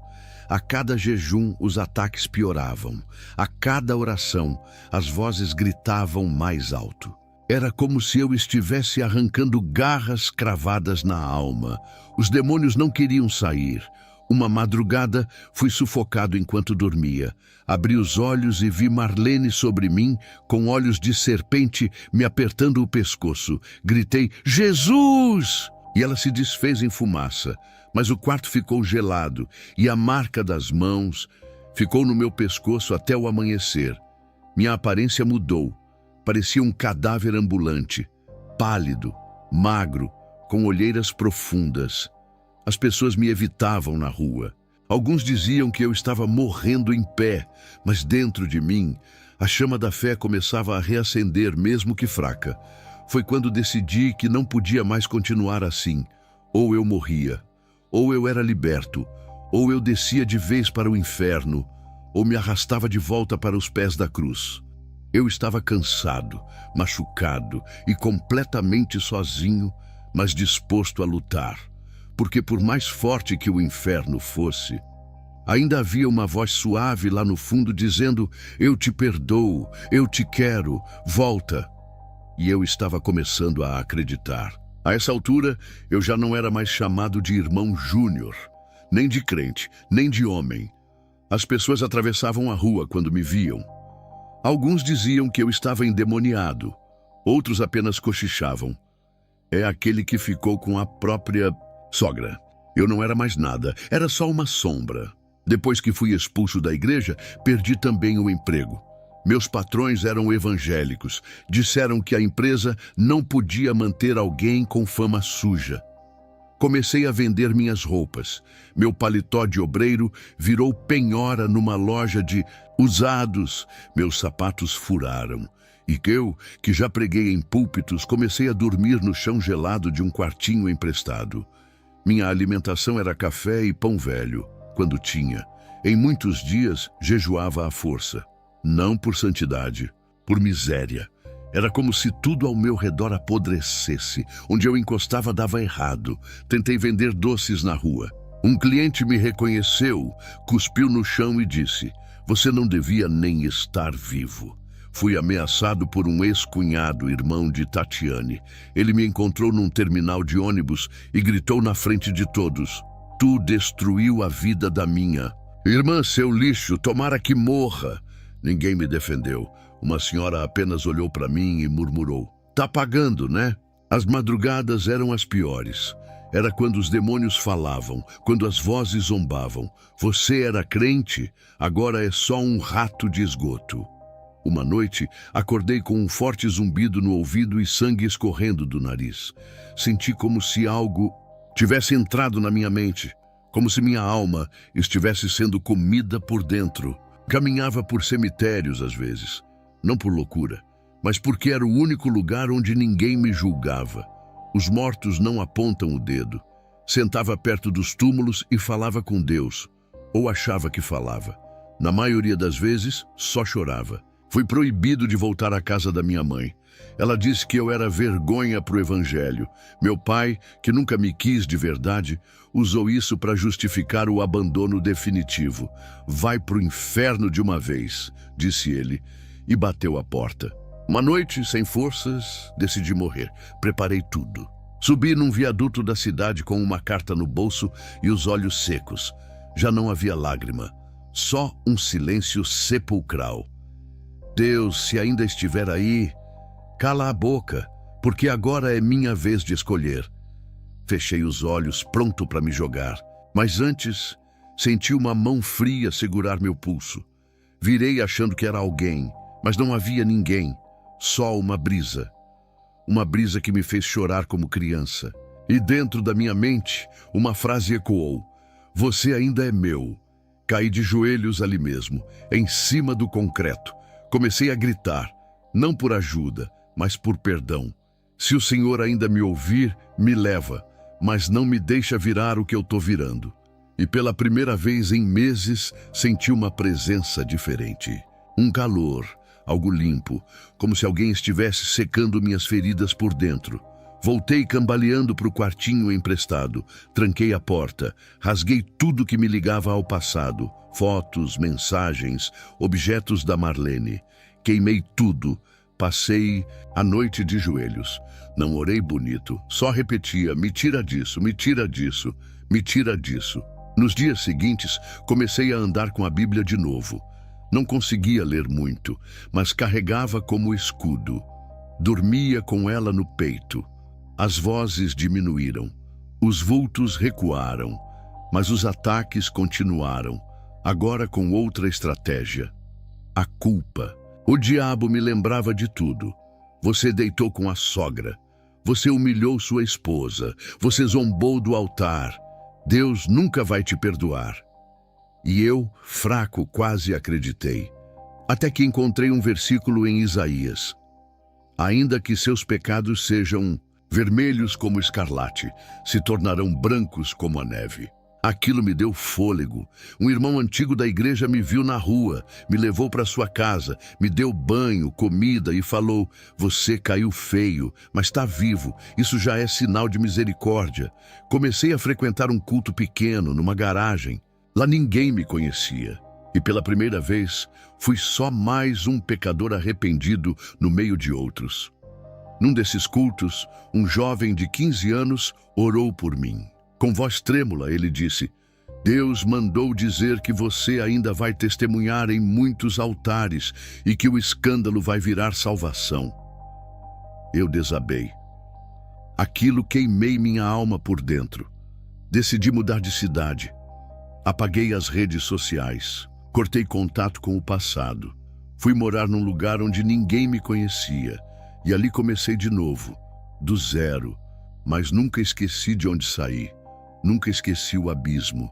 B: A cada jejum, os ataques pioravam. A cada oração, as vozes gritavam mais alto. Era como se eu estivesse arrancando garras cravadas na alma. Os demônios não queriam sair. Uma madrugada, fui sufocado enquanto dormia. Abri os olhos e vi Marlene sobre mim, com olhos de serpente, me apertando o pescoço. Gritei: "Jesus!" E ela se desfez em fumaça. Mas o quarto ficou gelado e a marca das mãos ficou no meu pescoço até o amanhecer. Minha aparência mudou. Parecia um cadáver ambulante, pálido, magro, com olheiras profundas. As pessoas me evitavam na rua. Alguns diziam que eu estava morrendo em pé, mas dentro de mim, a chama da fé começava a reacender, mesmo que fraca. Foi quando decidi que não podia mais continuar assim. Ou eu morria, ou eu era liberto, ou eu descia de vez para o inferno, ou me arrastava de volta para os pés da cruz. Eu estava cansado, machucado e completamente sozinho, mas disposto a lutar. Porque por mais forte que o inferno fosse, ainda havia uma voz suave lá no fundo dizendo: "Eu te perdoo, eu te quero, volta." E eu estava começando a acreditar. A essa altura, eu já não era mais chamado de irmão Júnior, nem de crente, nem de homem. As pessoas atravessavam a rua quando me viam. Alguns diziam que eu estava endemoniado, outros apenas cochichavam: "É aquele que ficou com a própria sogra." Eu não era mais nada, era só uma sombra. Depois que fui expulso da igreja, perdi também o emprego. Meus patrões eram evangélicos. Disseram que a empresa não podia manter alguém com fama suja. Comecei a vender minhas roupas. Meu paletó de obreiro virou penhora numa loja de usados. Meus sapatos furaram. E eu, que já preguei em púlpitos, comecei a dormir no chão gelado de um quartinho emprestado. Minha alimentação era café e pão velho, quando tinha. Em muitos dias, jejuava à força. Não por santidade, por miséria. Era como se tudo ao meu redor apodrecesse. Onde eu encostava dava errado. Tentei vender doces na rua. Um cliente me reconheceu, cuspiu no chão e disse: "Você não devia nem estar vivo." Fui ameaçado por um ex-cunhado, irmão de Tatiane. Ele me encontrou num terminal de ônibus e gritou na frente de todos: "Tu destruiu a vida da minha irmã, seu lixo, tomara que morra." Ninguém me defendeu. Uma senhora apenas olhou para mim e murmurou: "Tá pagando, né?" As madrugadas eram as piores. Era quando os demônios falavam, quando as vozes zombavam. Você era crente, agora é só um rato de esgoto. Uma noite, acordei com um forte zumbido no ouvido e sangue escorrendo do nariz. Senti como se algo tivesse entrado na minha mente, como se minha alma estivesse sendo comida por dentro. Caminhava por cemitérios às vezes, não por loucura, mas porque era o único lugar onde ninguém me julgava. Os mortos não apontam o dedo. Sentava perto dos túmulos e falava com Deus, ou achava que falava. Na maioria das vezes, só chorava. Fui proibido de voltar à casa da minha mãe. Ela disse que eu era vergonha para o evangelho. Meu pai, que nunca me quis de verdade, usou isso para justificar o abandono definitivo. "Vai para o inferno de uma vez", disse ele, e bateu a porta. Uma noite, sem forças, decidi morrer. Preparei tudo. Subi num viaduto da cidade com uma carta no bolso e os olhos secos. Já não havia lágrima, só um silêncio sepulcral. "Deus, se ainda estiver aí, cala a boca, porque agora é minha vez de escolher." Fechei os olhos, pronto para me jogar. Mas antes, senti uma mão fria segurar meu pulso. Virei achando que era alguém, mas não havia ninguém, só uma brisa. Uma brisa que me fez chorar como criança. E dentro da minha mente, uma frase ecoou: "Você ainda é meu." Caí de joelhos ali mesmo, em cima do concreto. Comecei a gritar, não por ajuda, mas por perdão. "Se o Senhor ainda me ouvir, me leva, mas não me deixa virar o que eu estou virando." E pela primeira vez em meses, senti uma presença diferente. Um calor, algo limpo, como se alguém estivesse secando minhas feridas por dentro. Voltei cambaleando para o quartinho emprestado. Tranquei a porta, rasguei tudo que me ligava ao passado. Fotos, mensagens, objetos da Marlene. Queimei tudo. Passei a noite de joelhos. Não orei bonito, só repetia: "Me tira disso, me tira disso, me tira disso." Nos dias seguintes, comecei a andar com a Bíblia de novo. Não conseguia ler muito, mas carregava como escudo. Dormia com ela no peito. As vozes diminuíram. Os vultos recuaram, mas os ataques continuaram, agora com outra estratégia. A culpa. O diabo me lembrava de tudo. Você deitou com a sogra. Você humilhou sua esposa. Você zombou do altar. Deus nunca vai te perdoar. E eu, fraco, quase acreditei. Até que encontrei um versículo em Isaías: "Ainda que seus pecados sejam vermelhos como escarlate, se tornarão brancos como a neve." Aquilo me deu fôlego. Um irmão antigo da igreja me viu na rua, me levou para sua casa, me deu banho, comida e falou: "Você caiu feio, mas está vivo. Isso já é sinal de misericórdia." Comecei a frequentar um culto pequeno, numa garagem. Lá ninguém me conhecia. E pela primeira vez, fui só mais um pecador arrependido no meio de outros. Num desses cultos, um jovem de 15 anos orou por mim. Com voz trêmula, ele disse: "Deus mandou dizer que você ainda vai testemunhar em muitos altares e que o escândalo vai virar salvação." Eu desabei. Aquilo queimei minha alma por dentro. Decidi mudar de cidade. Apaguei as redes sociais. Cortei contato com o passado. Fui morar num lugar onde ninguém me conhecia, e ali comecei de novo, do zero, mas nunca esqueci de onde saí, nunca esqueci o abismo,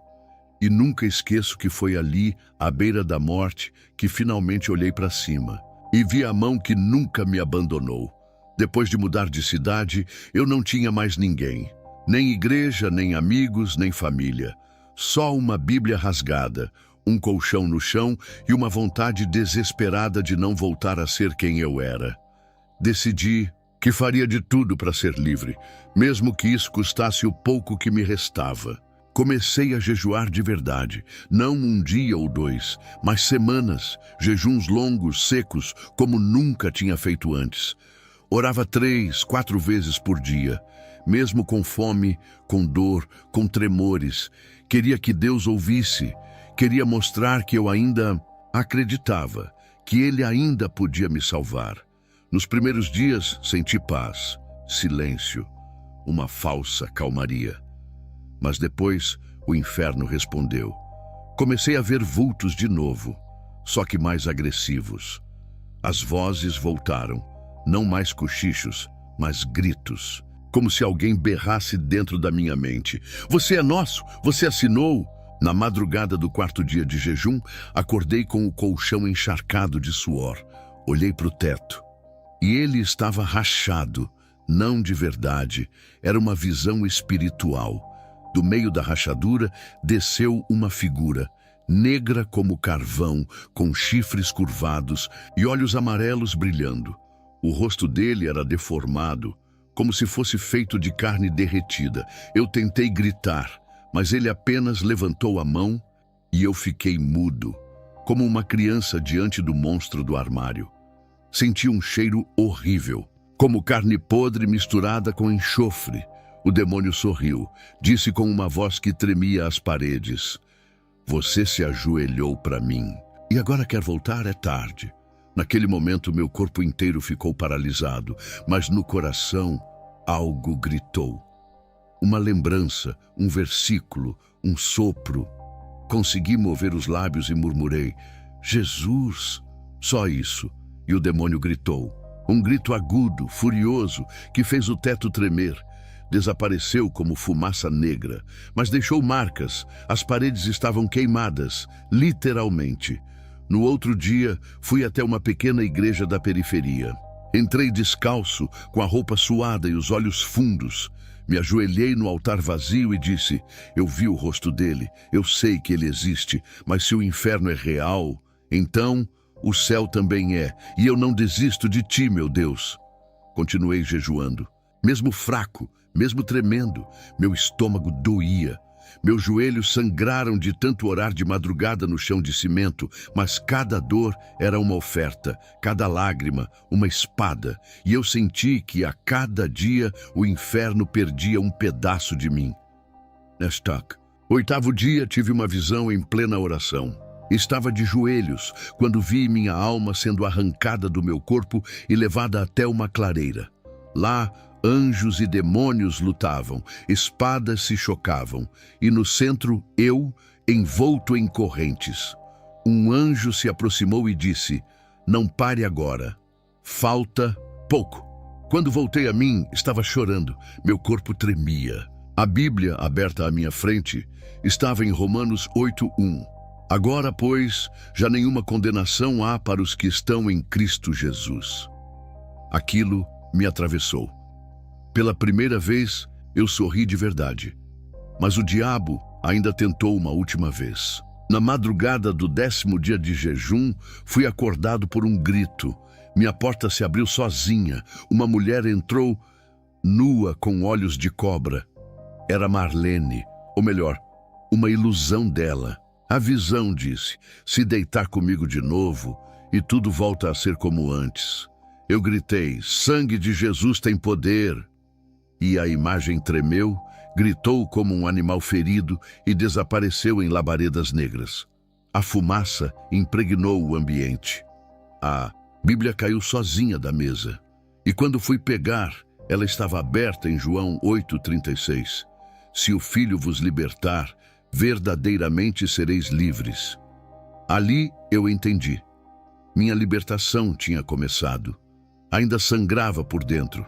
B: e nunca esqueço que foi ali, à beira da morte, que finalmente olhei para cima, e vi a mão que nunca me abandonou. Depois de mudar de cidade, eu não tinha mais ninguém, nem igreja, nem amigos, nem família, só uma Bíblia rasgada, um colchão no chão e uma vontade desesperada de não voltar a ser quem eu era. Decidi que faria de tudo para ser livre, mesmo que isso custasse o pouco que me restava. Comecei a jejuar de verdade, não um dia ou dois, mas semanas, jejuns longos, secos, como nunca tinha feito antes. Orava 3, 4 vezes por dia, mesmo com fome, com dor, com tremores. Queria que Deus ouvisse, queria mostrar que eu ainda acreditava, que Ele ainda podia me salvar. Nos primeiros dias senti paz, silêncio, uma falsa calmaria. Mas depois o inferno respondeu. Comecei a ver vultos de novo, só que mais agressivos. As vozes voltaram, não mais cochichos, mas gritos, como se alguém berrasse dentro da minha mente. Você é nosso, você assinou. Na madrugada do 4º dia de jejum, acordei com o colchão encharcado de suor. Olhei para o teto e ele estava rachado, não de verdade, era uma visão espiritual. Do meio da rachadura desceu uma figura, negra como carvão, com chifres curvados e olhos amarelos brilhando. O rosto dele era deformado, como se fosse feito de carne derretida. Eu tentei gritar, mas ele apenas levantou a mão e eu fiquei mudo, como uma criança diante do monstro do armário. Senti um cheiro horrível, como carne podre misturada com enxofre. O demônio sorriu, disse com uma voz que tremia as paredes: "Você se ajoelhou para mim, e agora quer voltar? É tarde." Naquele momento, meu corpo inteiro ficou paralisado, mas no coração, algo gritou. Uma lembrança, um versículo, um sopro. Consegui mover os lábios e murmurei: "Jesus!" Só isso. E o demônio gritou. Um grito agudo, furioso, que fez o teto tremer. Desapareceu como fumaça negra, mas deixou marcas. As paredes estavam queimadas, literalmente. No outro dia, fui até uma pequena igreja da periferia. Entrei descalço, com a roupa suada e os olhos fundos. Me ajoelhei no altar vazio e disse: "Eu vi o rosto dele, eu sei que ele existe, mas se o inferno é real, então o céu também é, e eu não desisto de ti, meu Deus." Continuei jejuando, mesmo fraco, mesmo tremendo. Meu estômago doía. Meus joelhos sangraram de tanto orar de madrugada no chão de cimento, mas cada dor era uma oferta, cada lágrima uma espada, e eu senti que a cada dia o inferno perdia um pedaço de mim. Nestak. 8º dia tive uma visão em plena oração. Estava de joelhos quando vi minha alma sendo arrancada do meu corpo e levada até uma clareira. Lá, anjos e demônios lutavam, espadas se chocavam, e no centro eu, envolto em correntes. Um anjo se aproximou e disse: "Não pare agora, falta pouco." Quando voltei a mim, estava chorando, meu corpo tremia. A Bíblia, aberta à minha frente, estava em Romanos 8:1. "Agora, pois, já nenhuma condenação há para os que estão em Cristo Jesus." Aquilo me atravessou. Pela primeira vez, eu sorri de verdade. Mas o diabo ainda tentou uma última vez. Na madrugada do 10º dia de jejum, fui acordado por um grito. Minha porta se abriu sozinha. Uma mulher entrou, nua, com olhos de cobra. Era Marlene, ou melhor, uma ilusão dela. A visão disse: "Se deitar comigo de novo, e tudo volta a ser como antes." Eu gritei: "Sangue de Jesus tem poder!" E a imagem tremeu, gritou como um animal ferido e desapareceu em labaredas negras. A fumaça impregnou o ambiente. A Bíblia caiu sozinha da mesa. E quando fui pegar, ela estava aberta em João 8:36. "Se o Filho vos libertar, verdadeiramente sereis livres." Ali eu entendi. Minha libertação tinha começado. Ainda sangrava por dentro.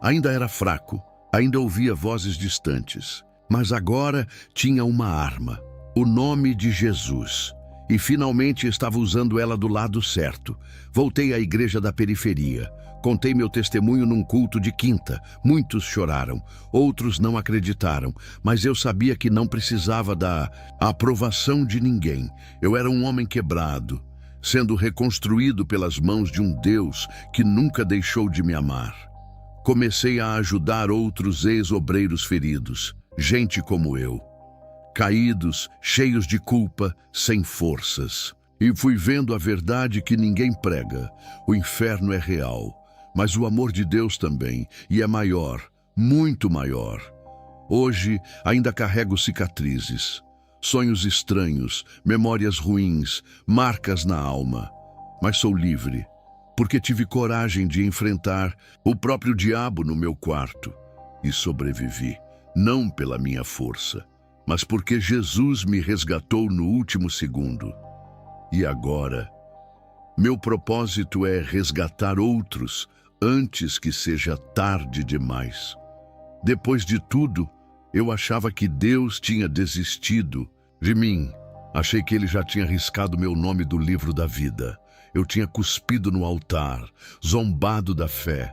B: Ainda era fraco. Ainda ouvia vozes distantes. Mas agora tinha uma arma. O nome de Jesus. E finalmente estava usando ela do lado certo. Voltei à igreja da periferia. Contei meu testemunho num culto de quinta. Muitos choraram, outros não acreditaram, mas eu sabia que não precisava da aprovação de ninguém. Eu era um homem quebrado, sendo reconstruído pelas mãos de um Deus que nunca deixou de me amar. Comecei a ajudar outros ex-obreiros feridos, gente como eu, caídos, cheios de culpa, sem forças. E fui vendo a verdade que ninguém prega. O inferno é real. Mas o amor de Deus também, e é maior, muito maior. Hoje ainda carrego cicatrizes, sonhos estranhos, memórias ruins, marcas na alma. Mas sou livre, porque tive coragem de enfrentar o próprio diabo no meu quarto. E sobrevivi, não pela minha força, mas porque Jesus me resgatou no último segundo. E agora, meu propósito é resgatar outros, antes que seja tarde demais. Depois de tudo, eu achava que Deus tinha desistido de mim. Achei que Ele já tinha riscado meu nome do livro da vida. Eu tinha cuspido no altar, zombado da fé,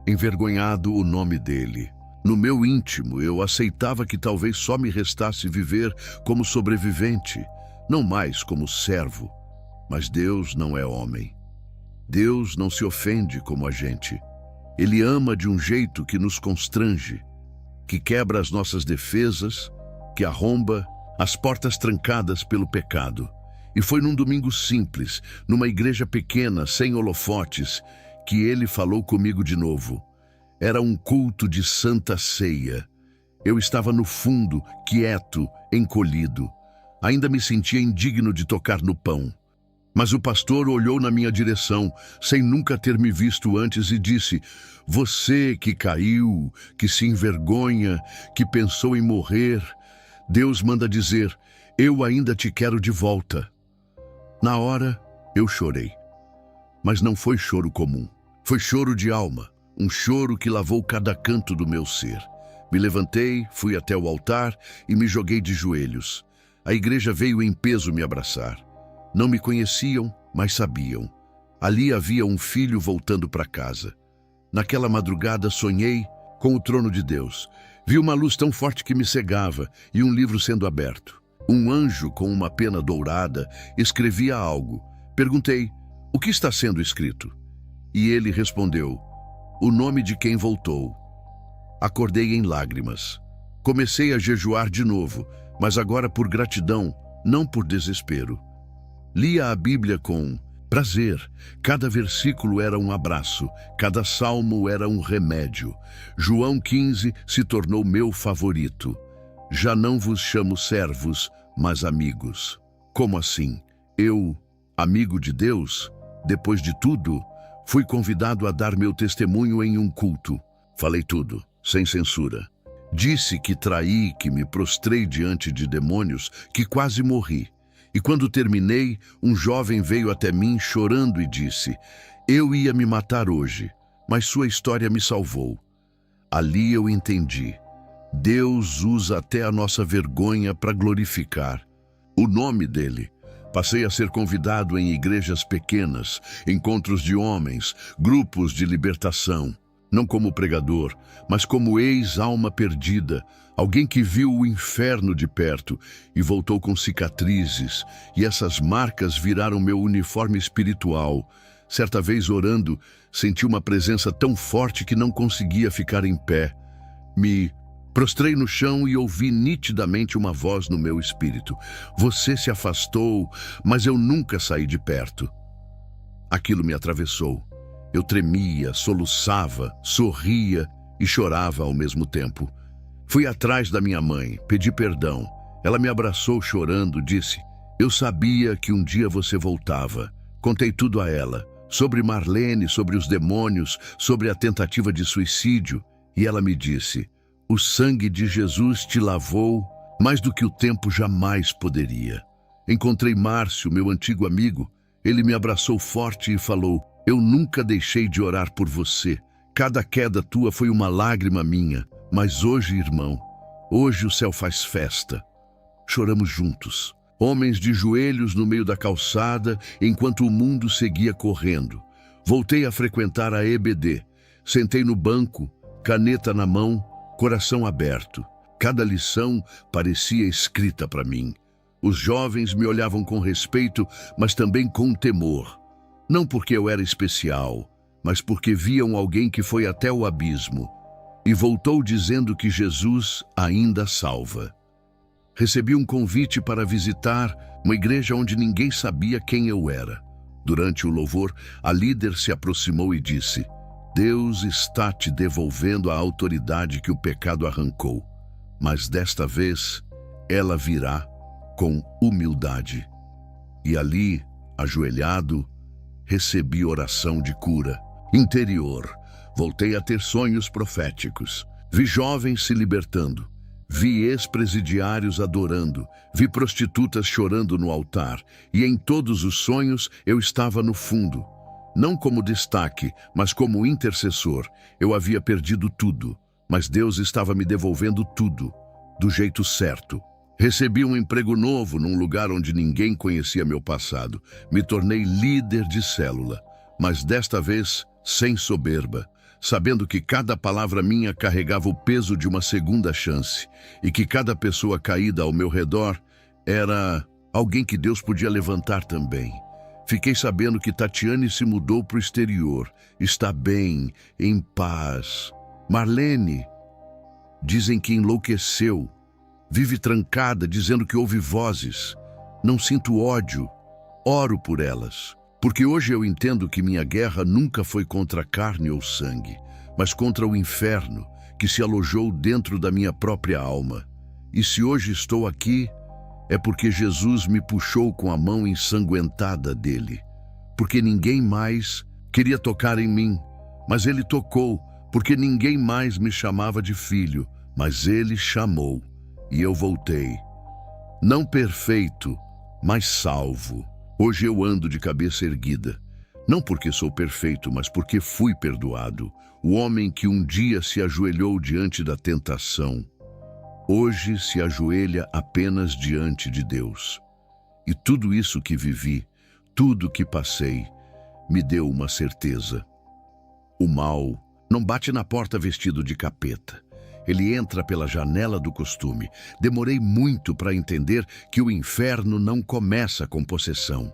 B: envergonhado o nome dele. No meu íntimo, eu aceitava que talvez só me restasse viver como sobrevivente, não mais como servo. Mas Deus não é homem. Deus não se ofende como a gente. Ele ama de um jeito que nos constrange, que quebra as nossas defesas, que arromba as portas trancadas pelo pecado. E foi num domingo simples, numa igreja pequena, sem holofotes, que ele falou comigo de novo. Era um culto de Santa Ceia. Eu estava no fundo, quieto, encolhido. Ainda me sentia indigno de tocar no pão. Mas o pastor olhou na minha direção, sem nunca ter me visto antes, e disse: "Você que caiu, que se envergonha, que pensou em morrer, Deus manda dizer, eu ainda te quero de volta." Na hora, eu chorei. Mas não foi choro comum. Foi choro de alma, um choro que lavou cada canto do meu ser. Me levantei, fui até o altar e me joguei de joelhos. A igreja veio em peso me abraçar. Não me conheciam, mas sabiam. Ali havia um filho voltando para casa. Naquela madrugada sonhei com o trono de Deus. Vi uma luz tão forte que me cegava e um livro sendo aberto. Um anjo com uma pena dourada escrevia algo. Perguntei: "O que está sendo escrito?" E ele respondeu: "O nome de quem voltou." Acordei em lágrimas. Comecei a jejuar de novo, mas agora por gratidão, não por desespero. Lia a Bíblia com prazer. Cada versículo era um abraço, cada salmo era um remédio. João 15 se tornou meu favorito. Já não vos chamo servos, mas amigos. Como assim? Eu, amigo de Deus? Depois de tudo, fui convidado a dar meu testemunho em um culto. Falei tudo, sem censura. Disse que traí, que me prostrei diante de demônios, que quase morri. E quando terminei, um jovem veio até mim chorando e disse: "Eu ia me matar hoje, mas sua história me salvou." Ali eu entendi. Deus usa até a nossa vergonha para glorificar o nome dele. Passei a ser convidado em igrejas pequenas, encontros de homens, grupos de libertação. Não como pregador, mas como ex-alma perdida, alguém que viu o inferno de perto e voltou com cicatrizes, e essas marcas viraram meu uniforme espiritual. Certa vez, orando, senti uma presença tão forte que não conseguia ficar em pé. Me prostrei no chão e ouvi nitidamente uma voz no meu espírito: "Você se afastou, mas eu nunca saí de perto." Aquilo me atravessou. Eu tremia, soluçava, sorria e chorava ao mesmo tempo. Fui atrás da minha mãe, pedi perdão. Ela me abraçou chorando, disse: "Eu sabia que um dia você voltava." Contei tudo a ela, sobre Marlene, sobre os demônios, sobre a tentativa de suicídio. E ela me disse: "O sangue de Jesus te lavou mais do que o tempo jamais poderia." Encontrei Márcio, meu antigo amigo. Ele me abraçou forte e falou: eu nunca deixei de orar por você. Cada queda tua foi uma lágrima minha. Mas hoje, irmão, hoje o céu faz festa. Choramos juntos, homens de joelhos no meio da calçada, enquanto o mundo seguia correndo. Voltei a frequentar a EBD. Sentei no banco, caneta na mão, coração aberto. Cada lição parecia escrita para mim. Os jovens me olhavam com respeito, mas também com temor. Não porque eu era especial, mas porque viam alguém que foi até o abismo e voltou dizendo que Jesus ainda salva. Recebi um convite para visitar uma igreja onde ninguém sabia quem eu era. Durante o louvor, a líder se aproximou e disse: Deus está te devolvendo a autoridade que o pecado arrancou, mas desta vez ela virá com humildade. E ali, ajoelhado, recebi oração de cura interior. Voltei a ter sonhos proféticos. Vi jovens se libertando. Vi ex-presidiários adorando. Vi prostitutas chorando no altar. E em todos os sonhos eu estava no fundo. Não como destaque, mas como intercessor. Eu havia perdido tudo, mas Deus estava me devolvendo tudo, do jeito certo. Recebi um emprego novo num lugar onde ninguém conhecia meu passado. Me tornei líder de célula, mas desta vez sem soberba, sabendo que cada palavra minha carregava o peso de uma segunda chance e que cada pessoa caída ao meu redor era alguém que Deus podia levantar também. Fiquei sabendo que Tatiane se mudou para o exterior, está bem, em paz. Marlene, dizem que enlouqueceu. Vive trancada, dizendo que ouve vozes. Não sinto ódio. Oro por elas. Porque hoje eu entendo que minha guerra nunca foi contra carne ou sangue, mas contra o inferno, que se alojou dentro da minha própria alma. E se hoje estou aqui, é porque Jesus me puxou com a mão ensanguentada dele. Porque ninguém mais queria tocar em mim, mas ele tocou. Porque ninguém mais me chamava de filho, mas ele chamou. E eu voltei, não perfeito, mas salvo. Hoje eu ando de cabeça erguida, não porque sou perfeito, mas porque fui perdoado. O homem que um dia se ajoelhou diante da tentação, hoje se ajoelha apenas diante de Deus. E tudo isso que vivi, tudo que passei, me deu uma certeza. O mal não bate na porta vestido de capeta. Ele entra pela janela do costume. Demorei muito para entender que o inferno não começa com possessão.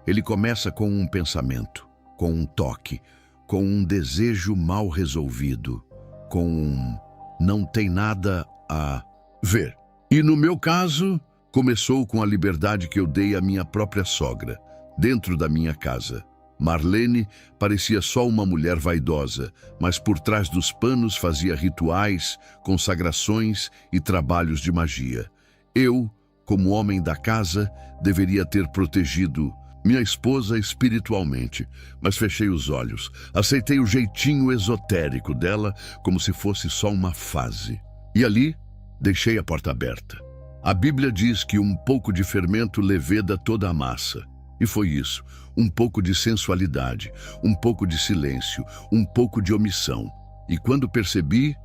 B: Ele começa com um pensamento, com um toque, com um desejo mal resolvido, com um não tem nada a ver. E no meu caso, começou com a liberdade que eu dei à minha própria sogra, dentro da minha casa. Marlene parecia só uma mulher vaidosa, mas por trás dos panos fazia rituais, consagrações e trabalhos de magia. Eu, como homem da casa, deveria ter protegido minha esposa espiritualmente, mas fechei os olhos. Aceitei o jeitinho esotérico dela como se fosse só uma fase. E ali, deixei a porta aberta. A Bíblia diz que um pouco de fermento leveda toda a massa. E foi isso, um pouco de sensualidade, um pouco de silêncio, um pouco de omissão. E quando percebi,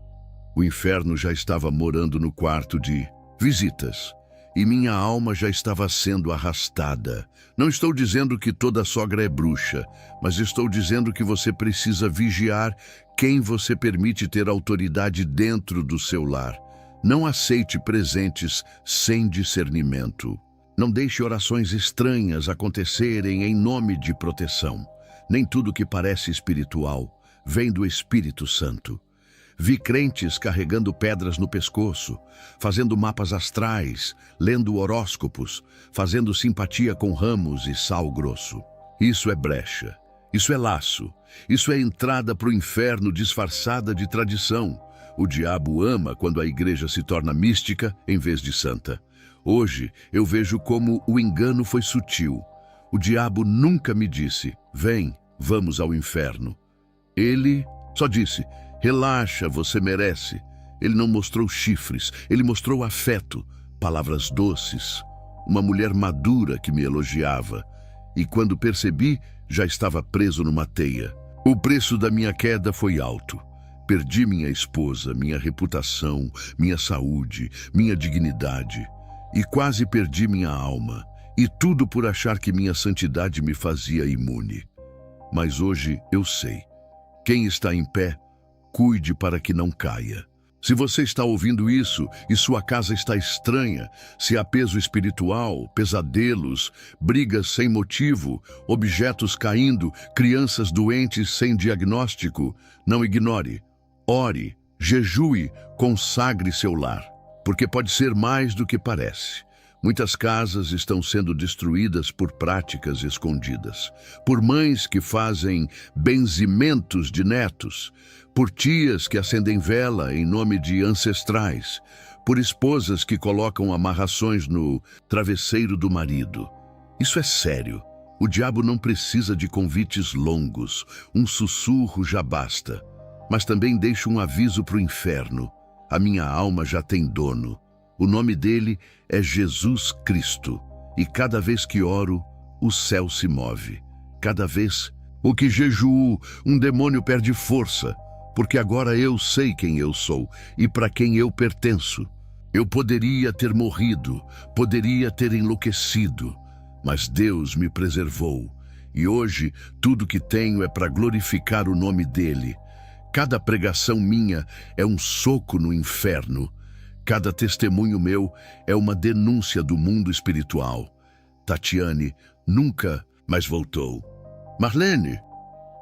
B: o inferno já estava morando no quarto de visitas. E minha alma já estava sendo arrastada. Não estou dizendo que toda sogra é bruxa, mas estou dizendo que você precisa vigiar quem você permite ter autoridade dentro do seu lar. Não aceite presentes sem discernimento. Não deixe orações estranhas acontecerem em nome de proteção. Nem tudo que parece espiritual vem do Espírito Santo. Vi crentes carregando pedras no pescoço, fazendo mapas astrais, lendo horóscopos, fazendo simpatia com ramos e sal grosso. Isso é brecha, isso é laço, isso é entrada para o inferno disfarçada de tradição. O diabo ama quando a igreja se torna mística em vez de santa. Hoje eu vejo como o engano foi sutil. O diabo nunca me disse: vem, vamos ao inferno. Ele só disse: relaxa, você merece. Ele não mostrou chifres, ele mostrou afeto, palavras doces, uma mulher madura que me elogiava. e quando percebi, já estava preso numa teia. O preço da minha queda foi alto. Perdi minha esposa, minha reputação, minha saúde, minha dignidade, e quase perdi minha alma, e tudo por achar que minha santidade me fazia imune. Mas hoje eu sei. Quem está em pé, cuide para que não caia. Se você está ouvindo isso e sua casa está estranha, se há peso espiritual, pesadelos, brigas sem motivo, objetos caindo, crianças doentes sem diagnóstico, não ignore. Ore, jejue, consagre seu lar, porque pode ser mais do que parece. Muitas casas estão sendo destruídas por práticas escondidas, por mães que fazem benzimentos de netos, por tias que acendem vela em nome de ancestrais, por esposas que colocam amarrações no travesseiro do marido. Isso é sério. O diabo não precisa de convites longos, um sussurro já basta. Mas também deixo um aviso para o inferno. A minha alma já tem dono. O nome dele é Jesus Cristo. E cada vez que oro, o céu se move. Cada vez o que jejuo, um demônio perde força, porque agora eu sei quem eu sou e para quem eu pertenço. Eu poderia ter morrido, poderia ter enlouquecido, mas Deus me preservou. E hoje tudo que tenho é para glorificar o nome dele. Cada pregação minha é um soco no inferno. Cada testemunho meu é uma denúncia do mundo espiritual. Tatiane nunca mais voltou. Marlene,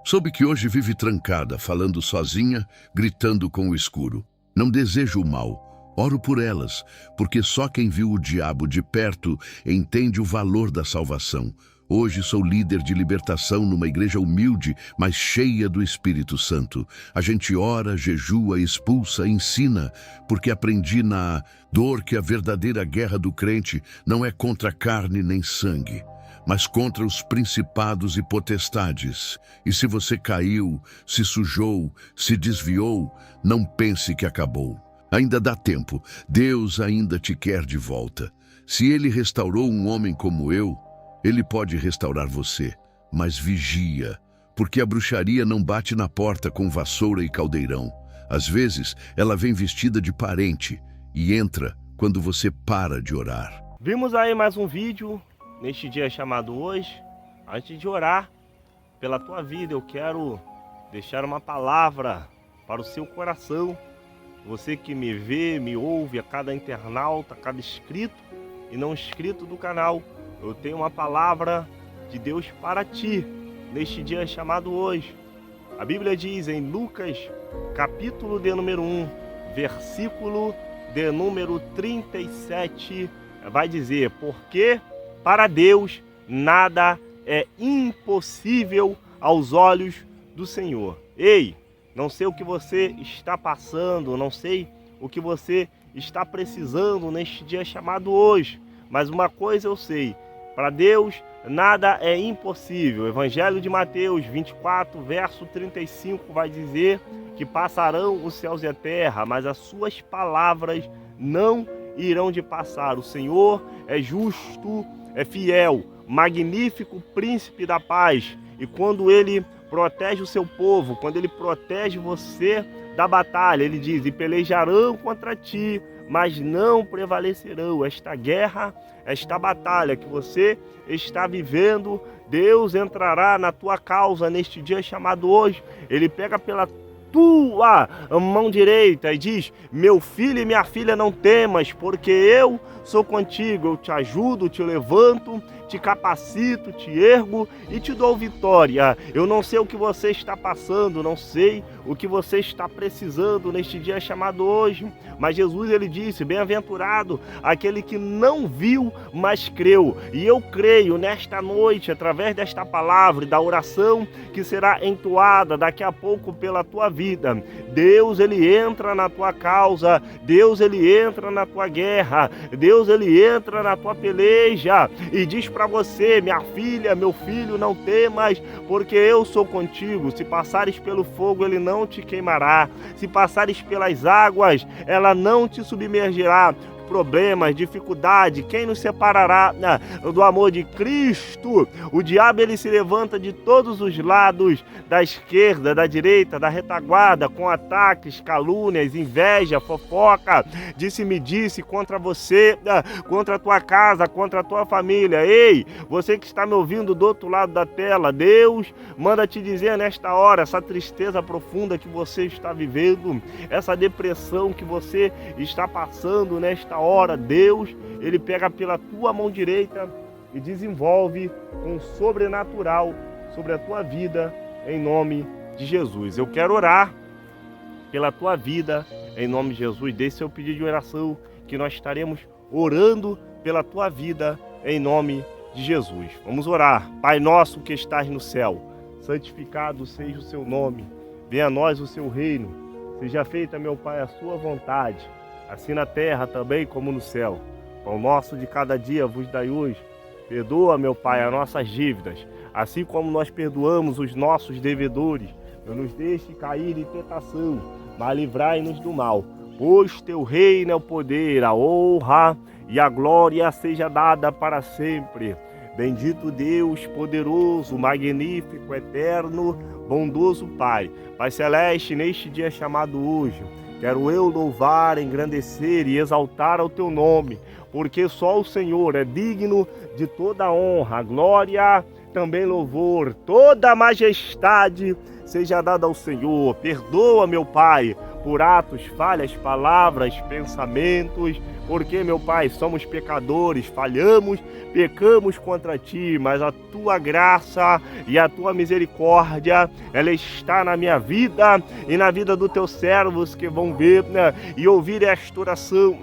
B: soube que hoje vive trancada, falando sozinha, gritando com o escuro. Não desejo o mal, oro por elas, porque só quem viu o diabo de perto entende o valor da salvação. Hoje sou líder de libertação numa igreja humilde, mas cheia do Espírito Santo. A gente ora, jejua, expulsa, ensina, porque aprendi na dor que a verdadeira guerra do crente não é contra carne nem sangue, mas contra os principados e potestades. E se você caiu, se sujou, se desviou, não pense que acabou. Ainda dá tempo, Deus ainda te quer de volta. Se Ele restaurou um homem como eu, Ele pode restaurar você, mas vigia, porque a bruxaria não bate na porta com vassoura e caldeirão. Às vezes, ela vem vestida de parente e entra quando você para de orar.
A: Vimos aí mais um vídeo neste dia chamado hoje. Antes de orar pela tua vida, eu quero deixar uma palavra para o seu coração. Você que me vê, me ouve, a cada internauta, a cada inscrito e não inscrito do canal, eu tenho uma palavra de Deus para ti, neste dia chamado hoje. A Bíblia diz em Lucas, capítulo de número 1, versículo de número 37, vai dizer: porque para Deus nada é impossível aos olhos do Senhor. Ei, não sei o que você está passando, não sei o que você está precisando neste dia chamado hoje, mas uma coisa eu sei: para Deus nada é impossível. O Evangelho de Mateus 24, verso 35 vai dizer que passarão os céus e a terra, mas as suas palavras não irão de passar. O Senhor é justo, é fiel, magnífico príncipe da paz. E quando Ele protege o seu povo, quando Ele protege você da batalha, Ele diz: e pelejarão contra ti, mas não prevalecerão. Esta guerra, esta batalha que você está vivendo, Deus entrará na tua causa neste dia chamado hoje. Ele pega pela tua mão direita e diz: meu filho e minha filha, não temas, porque eu sou contigo. Eu te ajudo, te levanto, te capacito, te ergo e te dou vitória. Eu não sei o que você está passando, não sei o que você está precisando neste dia chamado hoje, mas Jesus, ele disse: bem-aventurado aquele que não viu, mas creu. E eu creio nesta noite, através desta palavra e da oração que será entoada daqui a pouco pela tua vida, Deus, ele entra na tua causa, Deus, ele entra na tua guerra, Deus, ele entra na tua peleja e diz para você: minha filha, meu filho, não temas, porque eu sou contigo. Se passares pelo fogo, ele não te queimará. Se passares pelas águas, ela não te submergirá. problemas, dificuldade. Quem nos separará do amor de Cristo? O diabo, ele se levanta de todos os lados, da esquerda, da direita, da retaguarda, com ataques, calúnias, inveja, fofoca, disse-me-disse contra você, contra a tua casa, contra a tua família. Ei, você que está me ouvindo do outro lado da tela, Deus manda te dizer nesta hora, essa tristeza profunda que você está vivendo, essa depressão que você está passando nesta hora, Deus, ele pega pela tua mão direita e desenvolve um sobrenatural sobre a tua vida, em nome de Jesus. Eu quero orar pela tua vida, em nome de Jesus. Deixe seu pedido de oração, que nós estaremos orando pela tua vida, em nome de Jesus. Vamos orar. Pai nosso que estás no céu, santificado seja o seu nome, venha a nós o seu reino, seja feita, meu Pai, a sua vontade, assim na terra também como no céu. Pão nosso de cada dia vos dai hoje. Perdoa, meu Pai, as nossas dívidas, assim como nós perdoamos os nossos devedores. Não nos deixe cair em tentação, mas livrai-nos do mal. Pois teu reino é o poder, a honra e a glória seja dada para sempre. Bendito Deus, poderoso, magnífico, eterno, bondoso Pai. Pai Celeste, neste dia chamado hoje, quero eu louvar, engrandecer e exaltar ao teu nome, porque só o Senhor é digno de toda honra, glória, também louvor, toda a majestade seja dada ao Senhor. Perdoa, meu Pai, por atos, falhas, palavras, pensamentos, porque, meu Pai, somos pecadores, falhamos, pecamos contra Ti, mas a Tua graça e a Tua misericórdia, ela está na minha vida e na vida dos Teus servos que vão ver e ouvir esta oração.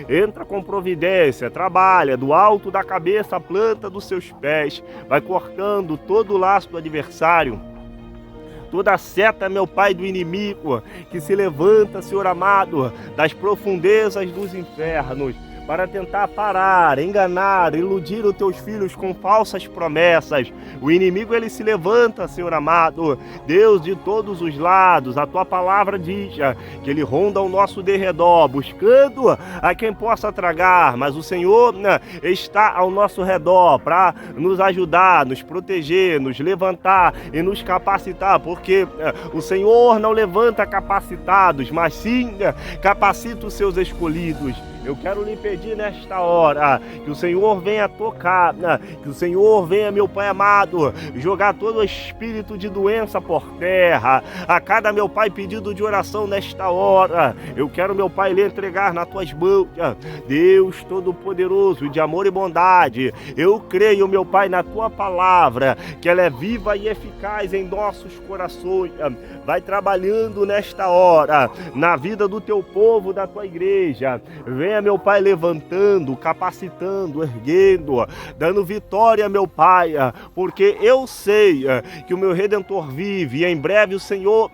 A: Entra com providência, trabalha do alto da cabeça à planta dos seus pés, vai cortando todo o laço do adversário, toda seta, meu Pai, do inimigo que se levanta, Senhor amado, das profundezas dos infernos, para tentar parar, enganar, iludir os teus filhos com falsas promessas. O inimigo, ele se levanta, Senhor amado, Deus, de todos os lados. A tua palavra diz que ele ronda ao nosso derredor, buscando a quem possa tragar, mas o Senhor está ao nosso redor para nos ajudar, nos proteger, nos levantar e nos capacitar, porque o Senhor não levanta capacitados, mas sim capacita os seus escolhidos. Eu quero lhe pedir nesta hora que o Senhor venha tocar, que o Senhor venha, meu Pai amado, jogar todo o espírito de doença por terra. A cada, meu Pai, pedido de oração nesta hora, eu quero, meu Pai, lhe entregar nas tuas mãos. Deus Todo-Poderoso, de amor e bondade, eu creio, meu Pai, na tua palavra, que ela é viva e eficaz em nossos corações. Vai trabalhando nesta hora na vida do teu povo, da tua igreja. Venha, meu Pai, levantando, capacitando, erguendo, dando vitória, meu Pai, porque eu sei que o meu Redentor vive e em breve o Senhor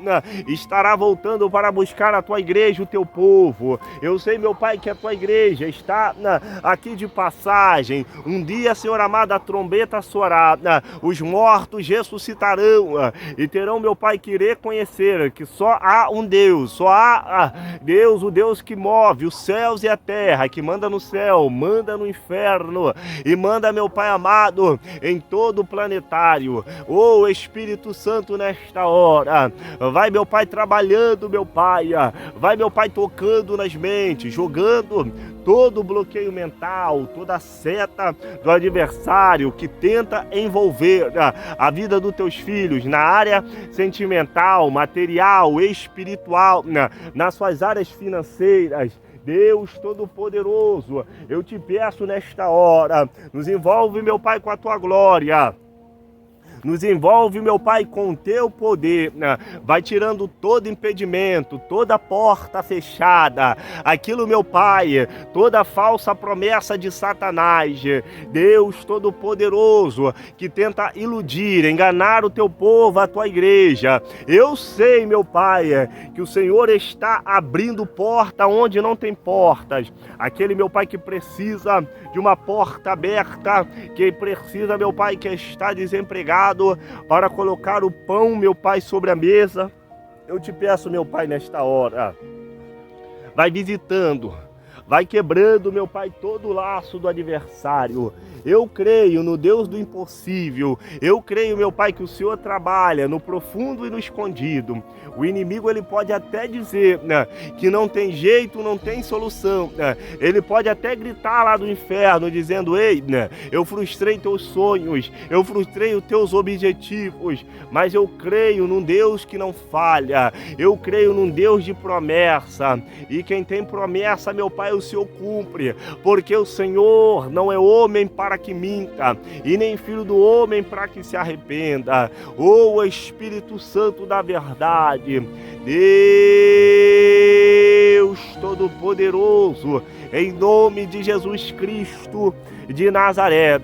A: estará voltando para buscar a tua igreja, o teu povo. Eu sei, meu Pai, que a tua igreja está aqui de passagem. Um dia, Senhor amado, a trombeta soará, os mortos ressuscitarão e terão, meu Pai, que reconhecer que só há um Deus, só há Deus, o Deus que move os céus e a terra, que manda no céu, manda no inferno e manda, meu Pai amado, em todo o planetário. Oh, Espírito Santo, nesta hora, vai, meu Pai, trabalhando, meu Pai, vai, meu Pai, tocando nas mentes, jogando todo o bloqueio mental, toda a seta do adversário que tenta envolver a vida dos teus filhos na área sentimental, material, espiritual, nas suas áreas financeiras. Deus Todo-Poderoso, eu te peço nesta hora, nos envolve, meu Pai, com a tua glória. Nos envolve, meu Pai, com o teu poder. Vai tirando todo impedimento, toda porta fechada. Aquilo, meu Pai, toda falsa promessa de Satanás. Deus Todo-Poderoso, que tenta iludir, enganar o teu povo, a tua igreja. Eu sei, meu Pai, que o Senhor está abrindo porta onde não tem portas. Aquele, meu Pai, que precisa de uma porta aberta, que precisa, meu Pai, que está desempregado, para colocar o pão, meu Pai, sobre a mesa. Eu te peço, meu Pai, nesta hora, vai visitando vai quebrando, meu Pai, todo o laço do adversário. Eu creio no Deus do impossível. Eu creio, meu Pai, que o Senhor trabalha no profundo e no escondido. O inimigo, ele pode até dizer, né, que não tem jeito, não tem solução, né? Ele pode até gritar lá do inferno, dizendo: ei, né, eu frustrei teus sonhos, eu frustrei os teus objetivos, mas eu creio num Deus que não falha. Eu creio num Deus de promessa. E quem tem promessa, meu Pai, o Senhor cumpre, porque o Senhor não é homem para que minta, e nem filho do homem para que se arrependa. O Espírito Santo da verdade, Deus Todo-Poderoso, em nome de Jesus Cristo de Nazaré,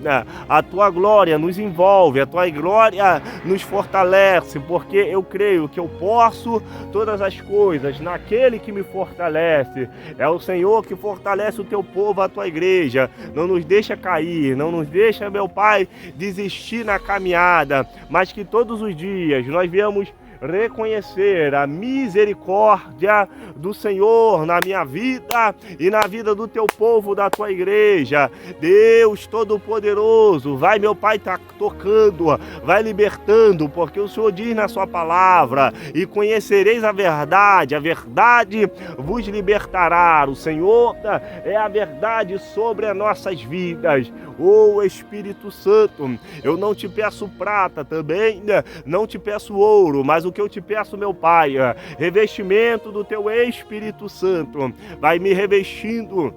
A: a tua glória nos envolve, a tua glória nos fortalece, porque eu creio que eu posso todas as coisas naquele que me fortalece. É o Senhor que fortalece o teu povo, a tua igreja. Não nos deixa cair, não nos deixa, meu Pai, desistir na caminhada, mas que todos os dias nós viemos reconhecer a misericórdia do Senhor na minha vida e na vida do teu povo, da tua igreja. Deus Todo-Poderoso, vai, meu Pai, tá tocando, vai libertando, porque o Senhor diz na sua palavra: e conhecereis a verdade vos libertará. O Senhor é a verdade sobre as nossas vidas. Ô Espírito Santo, eu não te peço prata também, não te peço ouro, mas o que eu te peço, meu Pai, revestimento do teu Espírito Santo. Vai me revestindo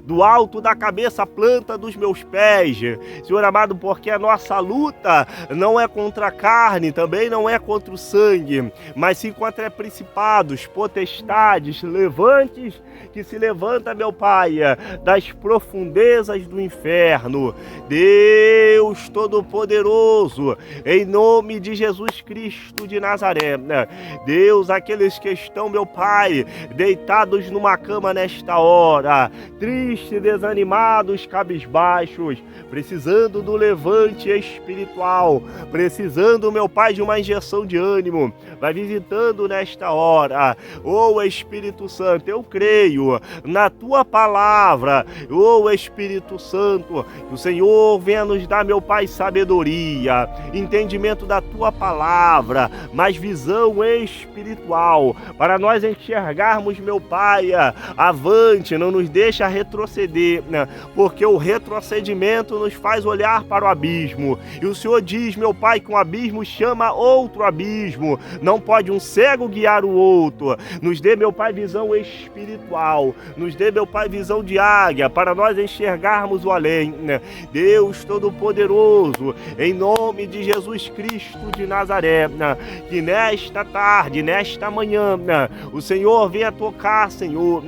A: do alto da cabeça à planta dos meus pés, Senhor amado, porque a nossa luta não é contra a carne, também não é contra o sangue, mas sim contra principados, potestades, levantes que se levanta, meu Pai, das profundezas do inferno. Deus Todo-Poderoso, em nome de Jesus Cristo de Nazaré, Deus, aqueles que estão, meu Pai, deitados numa cama nesta hora, tristes, desanimados, cabisbaixos, precisando do levante espiritual, precisando, meu Pai, de uma injeção de ânimo, vai visitando nesta hora. Ô Espírito Santo, eu creio na tua palavra. Ô Espírito Santo, que o Senhor venha nos dar, meu Pai, sabedoria, entendimento da tua palavra, mais visão espiritual, para nós enxergarmos, meu Pai, avante, não nos deixa retroceder, porque o retrocedimento nos faz olhar para o abismo, e o Senhor diz, meu Pai, que um abismo chama outro abismo, não pode um cego guiar o outro. Nos dê, meu Pai, visão espiritual, nos dê, meu Pai, visão de águia, para nós enxergarmos o além. Deus Todo-Poderoso, em nome de Jesus Cristo de Nazaré, que nesta tarde, nesta manhã, o Senhor venha tocar, Senhor,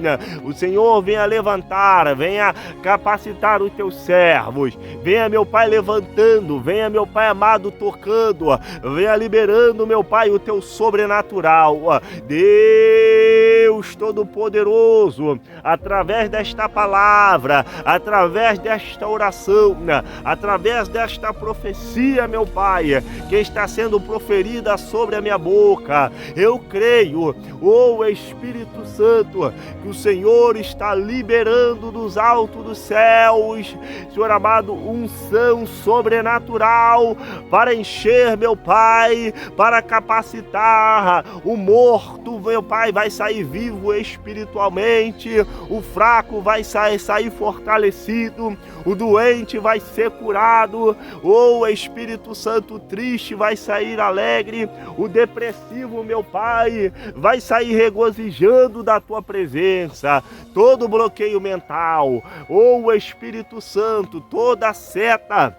A: o Senhor venha levantar, venha capacitar os teus servos, venha, meu Pai, levantando, venha, meu Pai amado, tocando, venha liberando, meu Pai, o teu sobrenatural. Deus Todo-Poderoso, através desta palavra, através desta oração, através desta profecia, meu Pai, que está sendo proferida sobre a minha boca, eu creio, ô Espírito Santo, que o Senhor está liberando dos altos dos céus, Senhor amado, unção sobrenatural para encher, meu Pai, para capacitar o morto, meu Pai, vai sair vivo espiritualmente, o fraco vai sair fortalecido, o doente vai ser curado, o Espírito Santo triste vai sair alegre, o depressivo, meu Pai, vai sair regozijando da tua presença. Todo bloqueio mental, o Espírito Santo, toda seta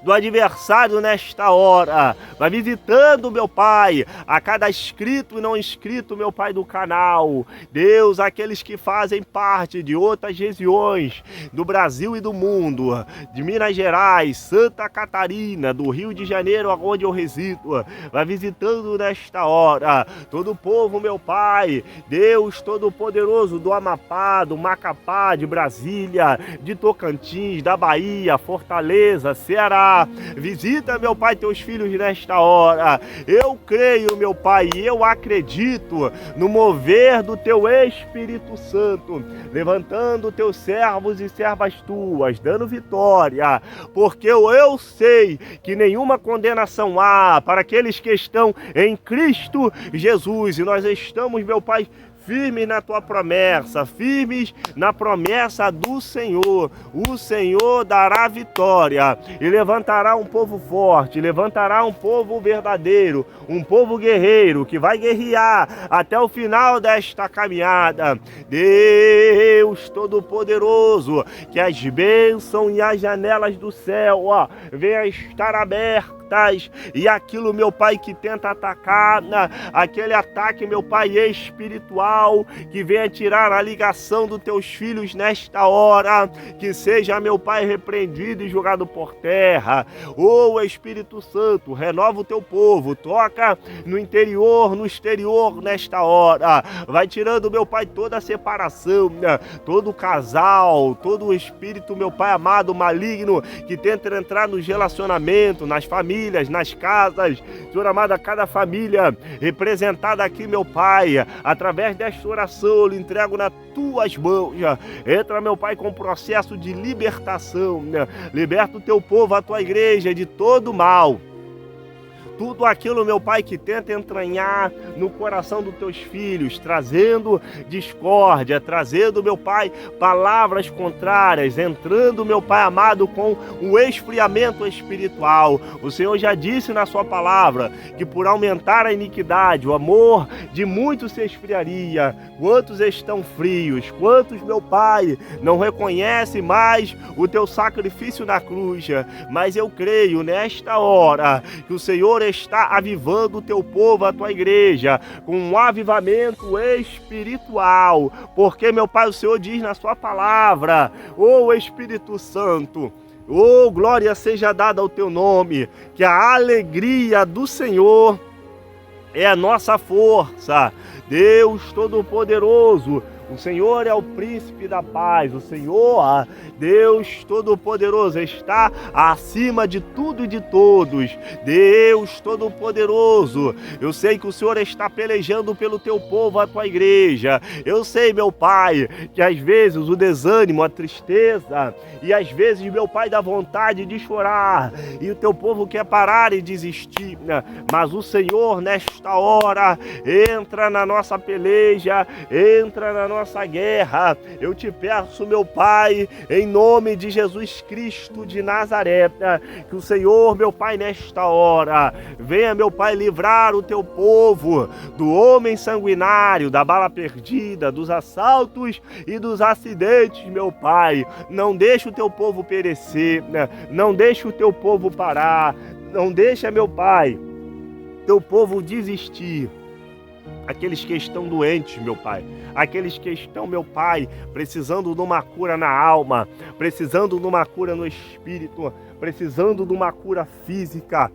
A: do adversário nesta hora, vai visitando, meu Pai, a cada inscrito e não inscrito, meu Pai, do canal. Deus, aqueles que fazem parte de outras regiões do Brasil e do mundo, de Minas Gerais, Santa Catarina, do Rio de Janeiro, onde eu resido, vai visitando nesta hora todo o povo, meu Pai, Deus Todo-Poderoso, do Amapá, do Macapá, de Brasília, de Tocantins, da Bahia, Fortaleza, Ceará, operar. Visita, meu Pai, teus filhos nesta hora. Eu creio, meu Pai, e eu acredito no mover do teu Espírito Santo, levantando teus servos e servas tuas, dando vitória, porque eu sei que nenhuma condenação há para aqueles que estão em Cristo Jesus, e nós estamos, meu Pai, firmes na tua promessa, firmes na promessa do Senhor. O Senhor dará vitória e levantará um povo forte, levantará um povo verdadeiro, um povo guerreiro que vai guerrear até o final desta caminhada. Deus Todo-Poderoso, que as bênçãos e as janelas do céu venham estar abertas, e aquilo, meu Pai, que tenta atacar, aquele ataque, meu Pai, espiritual, que venha tirar a ligação dos teus filhos nesta hora, que seja, meu Pai, repreendido e jogado por terra. Espírito Santo, renova o teu povo, toca no interior, no exterior nesta hora, vai tirando, meu Pai, toda a separação, todo o casal, todo o espírito, meu Pai amado, maligno, que tenta entrar nos relacionamentos, nas famílias, nas casas. Senhor amado, a cada família representada aqui, meu Pai, através desta oração, eu lhe entrego nas tuas mãos. Entra, meu Pai, com o processo de libertação. Liberta o teu povo, a tua igreja, de todo mal. Tudo aquilo, meu Pai, que tenta entranhar no coração dos teus filhos, trazendo discórdia, trazendo, meu Pai, palavras contrárias, entrando, meu Pai amado, com um esfriamento espiritual. O Senhor já disse na sua palavra que por aumentar a iniquidade, o amor de muitos se esfriaria. Quantos estão frios? Quantos, meu Pai, não reconhecem mais o teu sacrifício na cruz? Mas eu creio nesta hora que o Senhor está avivando o teu povo, a tua igreja, com um avivamento espiritual, porque, meu Pai, o Senhor diz na sua palavra: Espírito Santo, glória seja dada ao teu nome, que a alegria do Senhor é a nossa força. Deus Todo-Poderoso, o Senhor é o príncipe da paz. O Senhor, Deus Todo-Poderoso, está acima de tudo e de todos. Deus Todo-Poderoso, eu sei que o Senhor está pelejando pelo teu povo, a tua igreja. Eu sei, meu Pai, que às vezes o desânimo, a tristeza, e às vezes, meu Pai, dá vontade de chorar, e o teu povo quer parar e desistir. Mas o Senhor, nesta hora, entra na nossa peleja, entra na nossa guerra. Eu te peço, meu Pai, em nome de Jesus Cristo de Nazaré, que o Senhor, meu Pai, nesta hora, venha, meu Pai, livrar o teu povo do homem sanguinário, da bala perdida, dos assaltos e dos acidentes, meu Pai. Não deixa o teu povo perecer, não deixa o teu povo parar, não deixa, meu Pai, teu povo desistir. Aqueles que estão doentes, meu Pai, aqueles que estão, meu Pai, precisando de uma cura na alma, precisando de uma cura no espírito, precisando de uma cura física.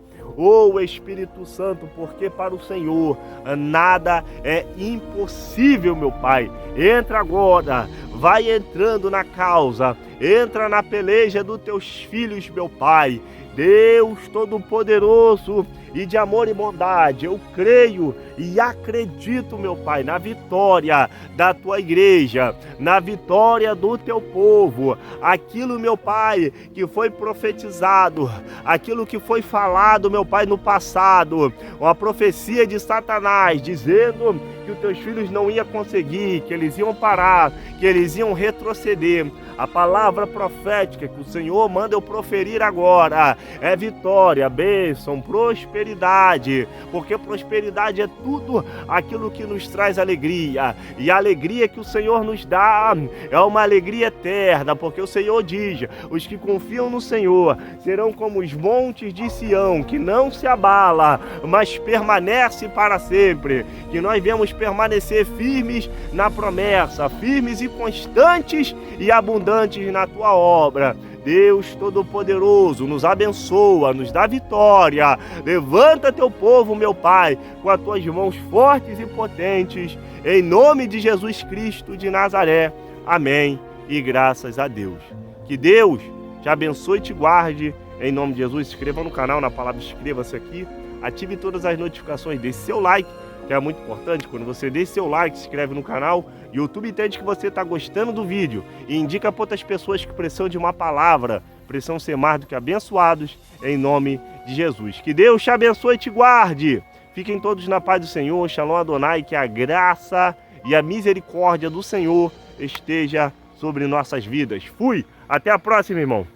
A: Espírito Santo, porque para o Senhor nada é impossível, meu Pai. Entra agora, vai entrando na causa, entra na peleja dos teus filhos, meu Pai. Deus Todo-Poderoso e de amor e bondade, eu creio e acredito, meu Pai, na vitória da tua igreja, na vitória do teu povo. Aquilo, meu Pai, que foi profetizado, aquilo que foi falado, meu Pai, no passado, uma profecia de Satanás, dizendo que os teus filhos não iam conseguir, que eles iam parar, que eles iam retroceder. A palavra profética que o Senhor manda eu proferir agora é vitória, bênção, prosperidade, porque prosperidade é tudo aquilo que nos traz alegria, e a alegria que o Senhor nos dá é uma alegria eterna, porque o Senhor diz: os que confiam no Senhor serão como os montes de Sião, que não se abala, mas permanece para sempre. Que nós viemos permanecer firmes na promessa, firmes e constantes e abundantes na tua obra. Deus Todo-Poderoso, nos abençoa, nos dá vitória. Levanta teu povo, meu Pai, com as tuas mãos fortes e potentes, em nome de Jesus Cristo de Nazaré. Amém e graças a Deus. Que Deus te abençoe e te guarde, Em nome de Jesus, se inscreva no canal, na palavra inscreva-se aqui, ative todas as notificações, deixe seu like, que é muito importante. Quando você deixa seu like, se inscreve no canal, o YouTube entende que você está gostando do vídeo e indica para outras pessoas que precisam de uma palavra, precisam ser mais do que abençoados, em nome de Jesus. Que Deus te abençoe e te guarde. Fiquem todos na paz do Senhor, Shalom Adonai, que a graça e a misericórdia do Senhor esteja sobre nossas vidas. Fui! Até a próxima, irmão!